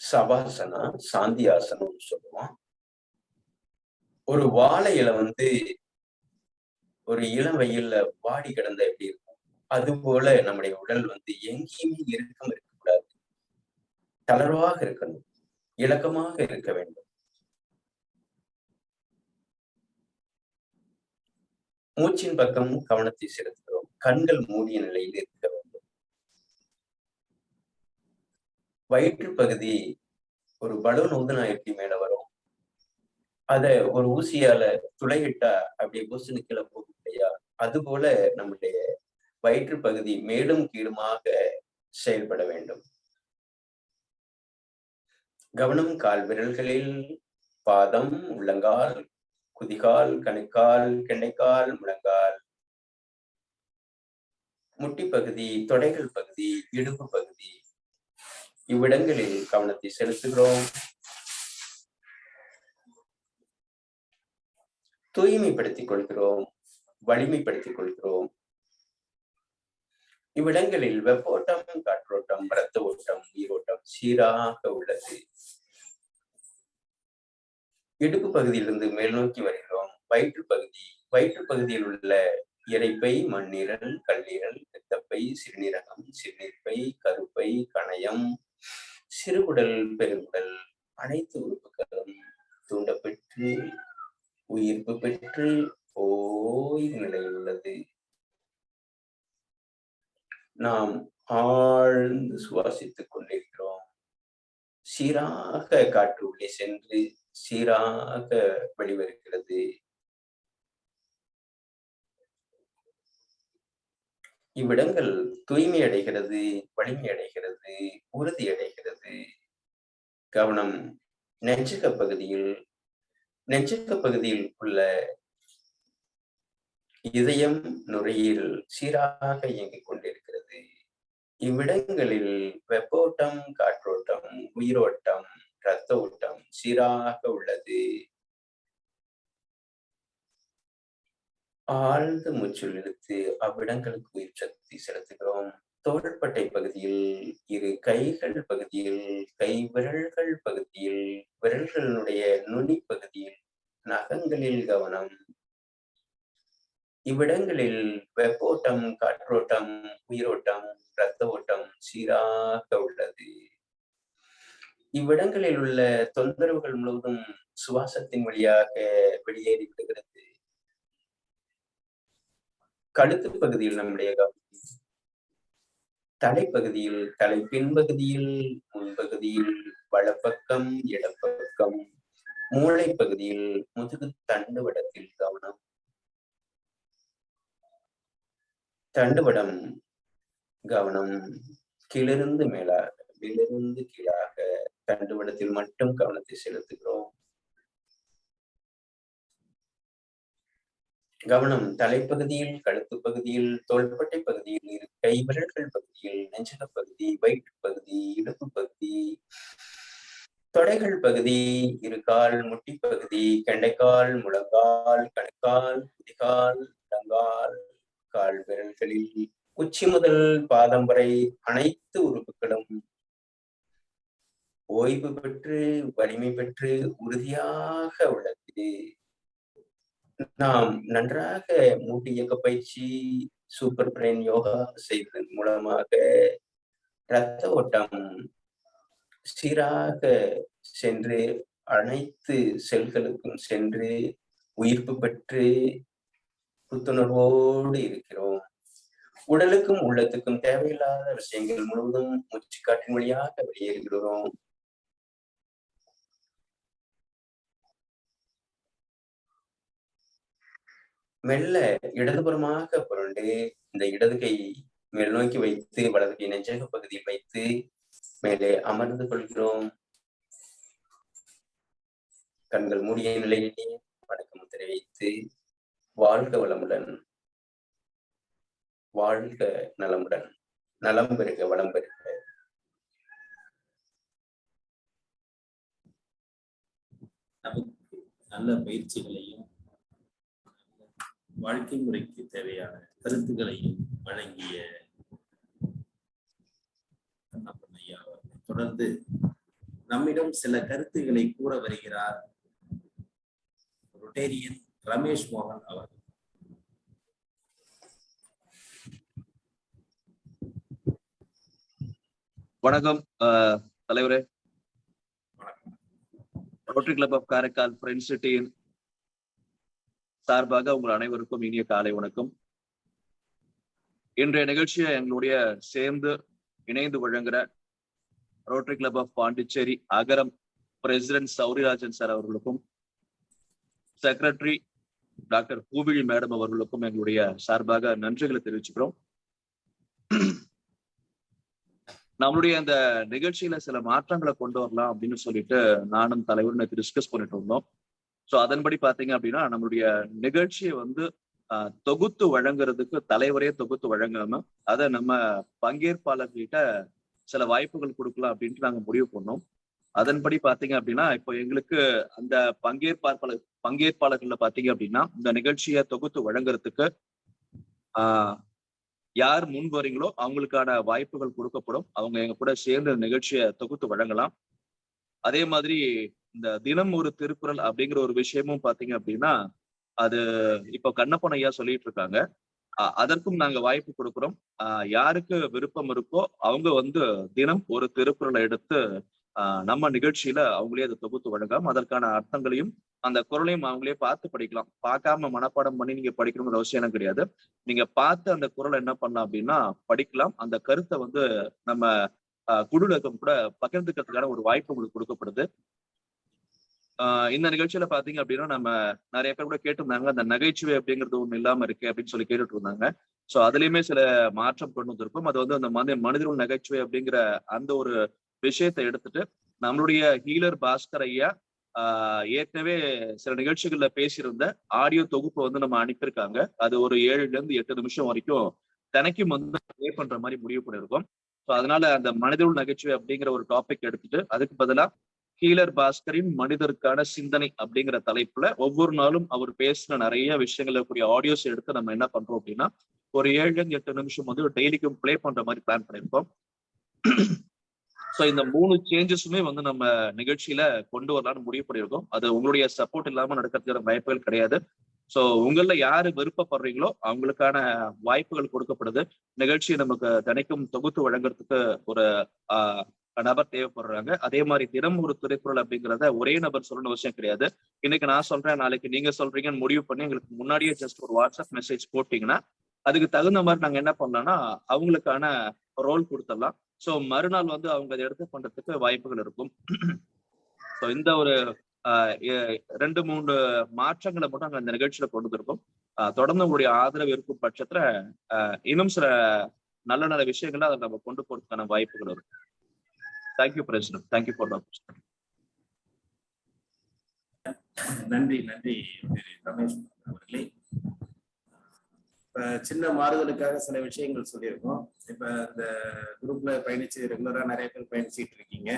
சபாசனா, சாந்தி ஆசனம் சொல்லுவோம். ஒரு வாழை இலை வந்து ஒரு இளம் வெயில்ல வாடி கிடந்த எப்படி இருக்கும், அது போல நம்முடைய உடல் வந்து எங்கேயுமே இருக்கக்கூடாது, தளர்வாக இருக்கணும், இலக்கமாக இருக்க வேண்டும். மூச்சின் பக்கம் கவனத்தை செலுத்துகிறோம். கண்கள் மூடிய நிலையில் இருக்க வேண்டும். வயிற்று பகுதி ஒரு பலூன் ஊதுனா எப்படி மேல வரும், அத ஒரு ஊசியால துளையிட்டா அப்படியே பூசணி கீழே போகும் இல்லையா, அது போல நம்முடைய வயிற்று பகுதி மேலும் கீழுமாக செயல்பட வேண்டும். கவனம் கால் விரல்களில், பாதம், உள்ளங்கால், குதிகால், கணுக்கால், கெண்டைக்கால், முழங்கால், முட்டி பகுதி, தொடைகள் பகுதி, இடுப்பு பகுதி, இவ்விடங்களில் கவனத்தை செலுத்துகிறோம். தூய்மைப்படுத்திக் கொள்கிறோம், வலிமைப்படுத்திக் கொள்கிறோம். இவ்விடங்களில் வெப்போட்டம், காற்றோட்டம், இரத்த ஓட்டம், உயிரோட்டம் சீராக உள்ளது. இடுப்பு பகுதியிலிருந்து மேல் நோக்கி வருகிறோம். வயிற்று பகுதியில் உள்ள இரைப்பை, மண்ணீரல், கல்லீரல், பித்தப்பை, சிறுநீரகம், சிறுநீர்ப்பை, கருப்பை, கணையம், சிறுகுடல், பெருங்குடல் அனைத்து உறுப்புகளும் தூண்டப்பெற்று உயிர்ப்பு பெற்று ஓய்வு நிலையில் உள்ளது. நாம் ஆழ்ந்து சுவாசித்துக் கொண்டிருக்கிறோம். சீராக காற்று உள்ளே சென்று சீராக வெளிவருகிறது. இவ்விடங்கள் தூய்மை அடைகிறது, வலிமை அடைகிறது, உறுதி அடைகிறது. கவனம் நெஞ்சக பகுதியில் உள்ள இதயம், நுரையீரல் சீராக இயங்கிக் கொண்டிருக்கிறது. இவ்விடங்களில் வெப்போட்டம், காற்றோட்டம், உயிரோட்டம், இரத்த ஓட்டம் சீராக உள்ளது. ஆழ்ந்த மூச்சில் இழுத்து அவ்விடங்களுக்கு உயிர் சக்தி செலுத்துகிறோம். தோள்பட்டை பகுதியில், இரு கைகள் பகுதியில், கை விரல்கள் பகுதியில், விரல்களுடைய நுனி பகுதியில், நகங்களில் கவனம். இவ்விடங்களில் வெப்போட்டம், காற்றோட்டம், உயிரோட்டம், இரத்த ஓட்டம் சீராக உள்ளது. இவ்விடங்களில் உள்ள தொந்தரவுகள் முழுவதும் சுவாசத்தின் வழியாக வெளியேறி விடுகிறது. கழுத்து பகுதியில் நம்முடைய கவனம். தலைப்பகுதியில், தலை பின்பகுதியில், முன்பகுதியில், வலப்பக்கம், இடப்பக்கம், மூளை பகுதியில், முதுகு தண்டுவடத்தில் கவனம். தண்டுவடம் கவனம் கீழிருந்து மேலாக, மேலிருந்து கீழாக தண்டுவடத்தில் மட்டும் கவனத்தை செலுத்துகிறோம். கவனம் தலைப்பகுதியில், கழுத்து பகுதியில், தோள்பட்டை பகுதியில், இரு கை விரல்கள் பகுதியில், நெஞ்சக பகுதி, வயிற்று பகுதி, இடுப்பு பகுதி, தொடைகள் பகுதி, இரு கால், முட்டி பகுதி, கெண்டைக்கால், முழங்கால், கணுக்கால், குதிகால், முழங்கால், கால் விரல்களில் உச்சி முதல் பாதம் வரை அனைத்து உறுப்புகளும் ஓய்வு பெற்று வலிமை பெற்று உறுதியாக உள்ளது. நாம் நன்றாக மூட்டு இயக்க பயிற்சி, சூப்பர் பிரெயின் யோகா செய்வதன் மூலமாக இரத்த ஓட்டம் சீராக சென்று அனைத்து செல்களுக்கும் சென்று உயிர்ப்பு பெற்று புத்துணர்வோடு இருக்கிறோம். உடலுக்கும் உள்ளத்துக்கும் தேவையில்லாத விஷயங்கள் முழுவதும் மூச்சு காற்றின் வழியாக வெளியேறுகிறோம். மெல்ல இடதுபுறமாக புரண்டு இந்த இடது கை மேல் நோக்கி வைத்து வலது கை நெஞ்சக பகுதியில் வைத்து மேலே அமர்ந்து கொள்கிறோம். கண்கள் மூடிய நிலையிலே வணக்க முத்திரை வைத்து வாழ்க வளமுடன், வாழ்க நலமுடன், நலம் பெருக வளம் பெருக. நமக்கு நல்ல பயிற்சிகளையும் வாழ்க்கை முறைக்கு தேவையான கருத்துக்களையும் வழங்கிய ஐயா அவர்கள் தொடர்ந்து நம்மிடம் சில கருத்துக்களை கூற வருகிறார் ரொட்டேரியன் ரமேஷ் மோகன் அவர்கள். வணக்கம் தலைவரே. Rotary club of Karaikal friends சிட்டியின் சார்பாக உங்கள் அனைவருக்கும் இனிய காலை வணக்கம். இன்றைய நிகழ்ச்சியை எங்களுடைய சேர்ந்து இணைந்து வழங்குற rotary club of Pondicherry Agaram president Sourirajan sir அவர்களுக்கும், செக்ரட்டரி டாக்டர் பூவிழி மேடம் அவர்களுக்கும் எங்களுடைய சார்பாக நன்றிகளை தெரிவிச்சுக்கிறோம். நம்மளுடைய அந்த நிகழ்ச்சியில சில மாற்றங்களை கொண்டு வரலாம் அப்படின்னு சொல்லிட்டு நானும் தலைவரும் நேற்று டிஸ்கஸ் பண்ணிட்டு இருந்தோம். ஸோ அதன்படி பாத்தீங்க அப்படின்னா நம்மளுடைய நிகழ்ச்சியை வந்து தொகுத்து வழங்குறதுக்கு தலைவரே தொகுத்து வழங்காம அதை நம்ம பங்கேற்பாளர்கிட்ட சில வாய்ப்புகள் கொடுக்கலாம் அப்படின்ட்டு நாங்க முடிவு பண்ணோம். அதன்படி பாத்தீங்க அப்படின்னா இப்போ எங்களுக்கு அந்த பங்கேற்பாளர்கள்ல பாத்தீங்க அப்படின்னா இந்த நிகழ்ச்சியை தொகுத்து வழங்குறதுக்கு யார் முன் வரீங்களோ அவங்களுக்கான வாய்ப்புகள் கொடுக்கப்படும். அவங்க எங்க கூட சேர்ந்து நிகழ்ச்சியை தொகுத்து வழங்கலாம். அதே மாதிரி இந்த தினம் ஒரு திருக்குறள் அப்படிங்கிற ஒரு விஷயமும் பாத்தீங்க அப்படின்னா அது இப்போ கண்ணப்பன் ஐயா சொல்லிட்டு இருக்காங்க. அதற்கும் நாங்க வாய்ப்பு கொடுக்கிறோம். யாருக்கு விருப்பம் இருக்கோ அவங்க வந்து தினம் ஒரு திருக்குறளை எடுத்து நம்ம நிகழ்ச்சியில அவங்களே அதை தொகுத்து வழங்கலாம். அதற்கான அர்த்தங்களையும் அந்த குறளையும் அவங்களே பார்த்து படிக்கலாம். பார்க்காம மனப்பாடம் பண்ணி நீங்க படிக்கணுங்கிற அவசியம் கிடையாது. நீங்க பார்த்து அந்த குறளை என்ன பண்ணலாம் அப்படின்னா படிக்கலாம். அந்த கருத்தை வந்து நம்ம குழுலகம் கூட பகிர்ந்துக்கிறதுக்கான ஒரு வாய்ப்பு உங்களுக்கு கொடுக்கப்படுது. இந்த நிகழ்ச்சியில பாத்தீங்க அப்படின்னா நம்ம நிறைய பேர் கூட கேட்டிருந்தாங்க, அந்த நகைச்சுவை அப்படிங்கிறது ஒண்ணு இல்லாம இருக்கு அப்படின்னு சொல்லி கேட்டுட்டு இருந்தாங்க. சோ அதுலயுமே சில மாற்றம் கொண்டு வந்திருக்கும். அது வந்து அந்த மனிதர்கள் நகைச்சுவை அப்படிங்கிற அந்த ஒரு விஷயத்தை எடுத்துட்டு நம்மளுடைய ஹீலர் பாஸ்கர் ஐயா ஏற்கனவே சில நிகழ்ச்சிகள்ல பேசியிருந்த ஆடியோ தொகுப்பு வந்து நம்ம அனுப்பியிருக்காங்க. அது ஒரு 7ல இருந்து 8 நிமிஷம் வரைக்கும் தினைக்கும் வந்து ப்ளே பண்ற மாதிரி முடிவு பண்ணியிருக்கோம். ஸோ அதனால அந்த மனிதர்கள் நகைச்சுவை அப்படிங்கிற ஒரு டாபிக் எடுத்துட்டு அதுக்கு பதிலா ஹீலர் பாஸ்கரின் மனிதருக்கான சிந்தனை அப்படிங்கிற தலைப்புல ஒவ்வொரு நாளும் அவர் பேசின நிறைய விஷயங்கள் இருக்கக்கூடிய ஆடியோஸ் எடுத்து நம்ம என்ன பண்றோம் அப்படின்னா ஒரு 7ல இருந்து 8 நிமிஷம் வந்து டெய்லிக்கும் ப்ளே பண்ற மாதிரி பிளான் பண்ணியிருக்கோம். ஸோ இந்த 3 சேஞ்சஸுமே வந்து நம்ம நிகழ்ச்சியில கொண்டு வரலாம்னு முடிவு பண்ணியிருக்கோம். அது உங்களுடைய சப்போர்ட் இல்லாம நடக்கிறதுக்கான வாய்ப்புகள் கிடையாது. ஸோ உங்கள யாரு விருப்பப்படுறீங்களோ அவங்களுக்கான வாய்ப்புகள் கொடுக்கப்படுது. நிகழ்ச்சியை நமக்கு தினைக்கும் தொகுத்து வழங்குறதுக்கு ஒரு நபர் தேவைப்படுறாங்க. அதே மாதிரி தினம் ஒரு திருக்குறள் அப்படிங்கிறத ஒரே நபர் சொல்லணும் அவசியம் கிடையாது. இன்னைக்கு நான் சொல்றேன், நாளைக்கு நீங்க சொல்றீங்கன்னு முடிவு பண்ணி எங்களுக்கு முன்னாடியே ஜஸ்ட் ஒரு வாட்ஸ்அப் மெசேஜ் போட்டீங்கன்னா அதுக்கு தகுந்த மாதிரி நாங்க என்ன பண்ணலாம்னா அவங்களுக்கான ரோல் கொடுத்துடலாம். ஸோ மறுநாள் வந்து அவங்க அதை எடுத்து பண்றதுக்கு வாய்ப்புகள் இருக்கும். ஸோ இந்த ஒரு 2-3 மாற்றங்களை மட்டும் நாங்கள் அந்த நிகழ்ச்சியில கொண்டு வந்திருக்கோம். தொடர்ந்து உங்களுடைய ஆதரவு இருக்கும் பட்சத்துல இன்னும் சில நல்ல நல்ல விஷயங்களை அதை நம்ம கொண்டு போறதுக்கான வாய்ப்புகள் இருக்கும். Thank you president. Thank you for the opportunity. நன்றி ரமேஷ் அவர்களே. இப்ப சின்ன மாறுதலுக்காக சில விஷயங்கள் சொல்லியிருக்கோம். இப்ப இந்த குரூப்ல பயணிச்சு ரெகுலரா நிறைய பேர் பயணிச்சுட்டு இருக்கீங்க.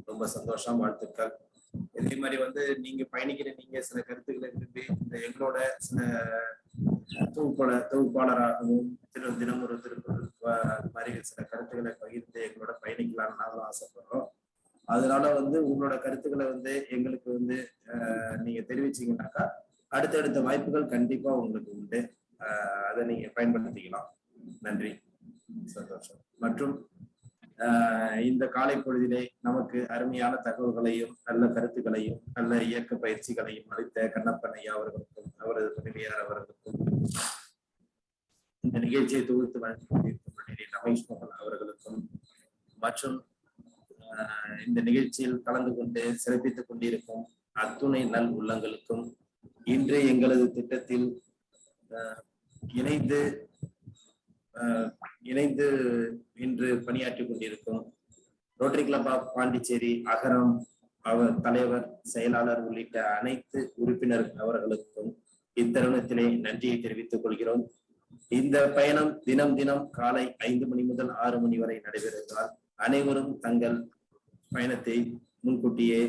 ரொம்ப சந்தோஷம், வாழ்த்துக்கள். இதே மாதிரி வந்து நீங்க பயணிக்கிற நீங்க சில கருத்துக்களை விரும்பி இந்த எங்களோட சில தொகுப்பாளராகவும் தினம் ஒரு திருக்குறள் மாதிரி சில கருத்துக்களை பகிர்ந்து எங்களோட பயணிக்கலாம்னு நாங்களும் ஆசைப்படுறோம். அதனால வந்து உங்களோட கருத்துக்களை வந்து எங்களுக்கு வந்து நீங்க தெரிவிச்சீங்கன்னாக்கா அடுத்தடுத்த வாய்ப்புகள் கண்டிப்பா உங்களுக்கு உண்டு. அதை நீங்க பயன்படுத்திக்கலாம். நன்றி, சந்தோஷம். மற்றும் இந்த காலை பொழுதிலே நமக்கு அருமையான தகவல்களையும் நல்ல கருத்துக்களையும் நல்ல இயக்க பயிற்சிகளையும் அளித்த கண்ணப்பன் ஐயா அவர்களுக்கும் அவரது துணைவியார் அவர்களுக்கும் இந்த நிகழ்ச்சியை தொகுத்து வழங்கி கொண்டிருக்கும் ரமேஷ் மோகன் அவர்களுக்கும் மற்றும் இந்த நிகழ்ச்சியில் கலந்து கொண்டு சிறப்பித்துக் கொண்டிருக்கும் அத்துணை நல் உள்ளங்களுக்கும் இன்று எங்களது திட்டத்தில் இணைந்து இன்று பணியாற்றிக் கொண்டிருக்கும் ரோட்டரி கிளப் ஆஃப் பாண்டிச்சேரி அகரம் அவர் தலைவர், செயலாளர் உள்ளிட்ட அனைத்து உறுப்பினர் அவர்களுக்கும் இத்தருணத்திலே நன்றியை தெரிவித்துக் கொள்கிறோம். இந்த பயணம் தினம் காலை 5 மணி முதல் 6 மணி வரை நடைபெறுவதால் அனைவரும் தங்கள் பயணத்தை முன்கூட்டியே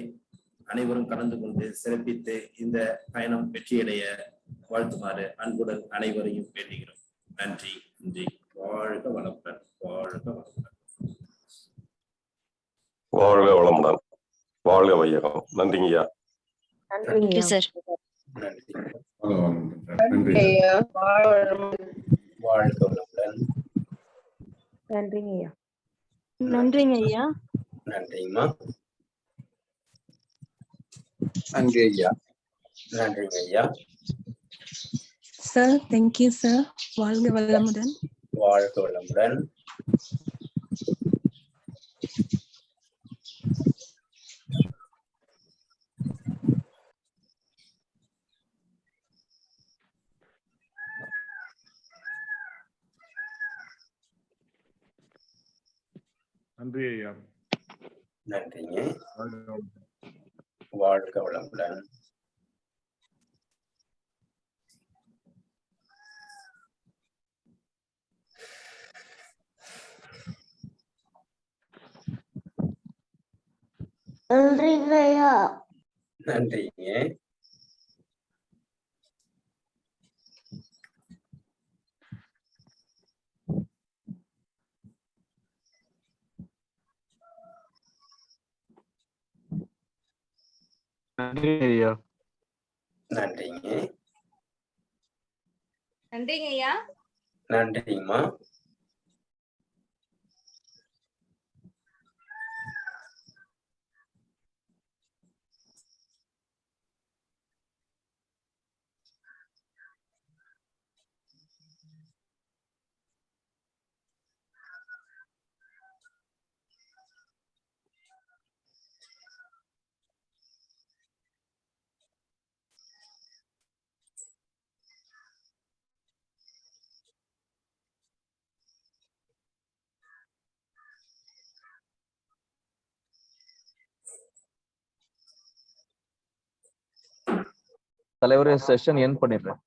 அனைவரும் கலந்து கொண்டு சிறப்பித்து இந்த பயணம் வெற்றியடைய வாழ்த்துமாறு அன்புடன் அனைவரையும் வேண்டுகிறோம். நன்றி. வாழ்க வளமுடன். வாழ்க வளமுடன். வாழ்க வையகம். நன்றிங்கய்யா. நன்றி சார். வாழ்க வளமுடன். நன்றிங்க ஐயா. நன்றிங்க ஐயா. நன்றிங்கம்மா. நன்றி ஐயா. நன்றிங்க ஐயா. Sir, thank you sir. வாழ்க வளமுடன். வாழ்க வளமுடன். நன்றி ஐயா. நன்றிங்க. வாழ்க வளமுடன். நன்றிங்க ஐயா. நன்றிங்க. நன்றி ஐயா. நன்றிங்க. நன்றிங்க ஐயா. நன்றிங்கம்மா. தலைவரே செஷன் எண்ட் பண்ணிடுறேன்.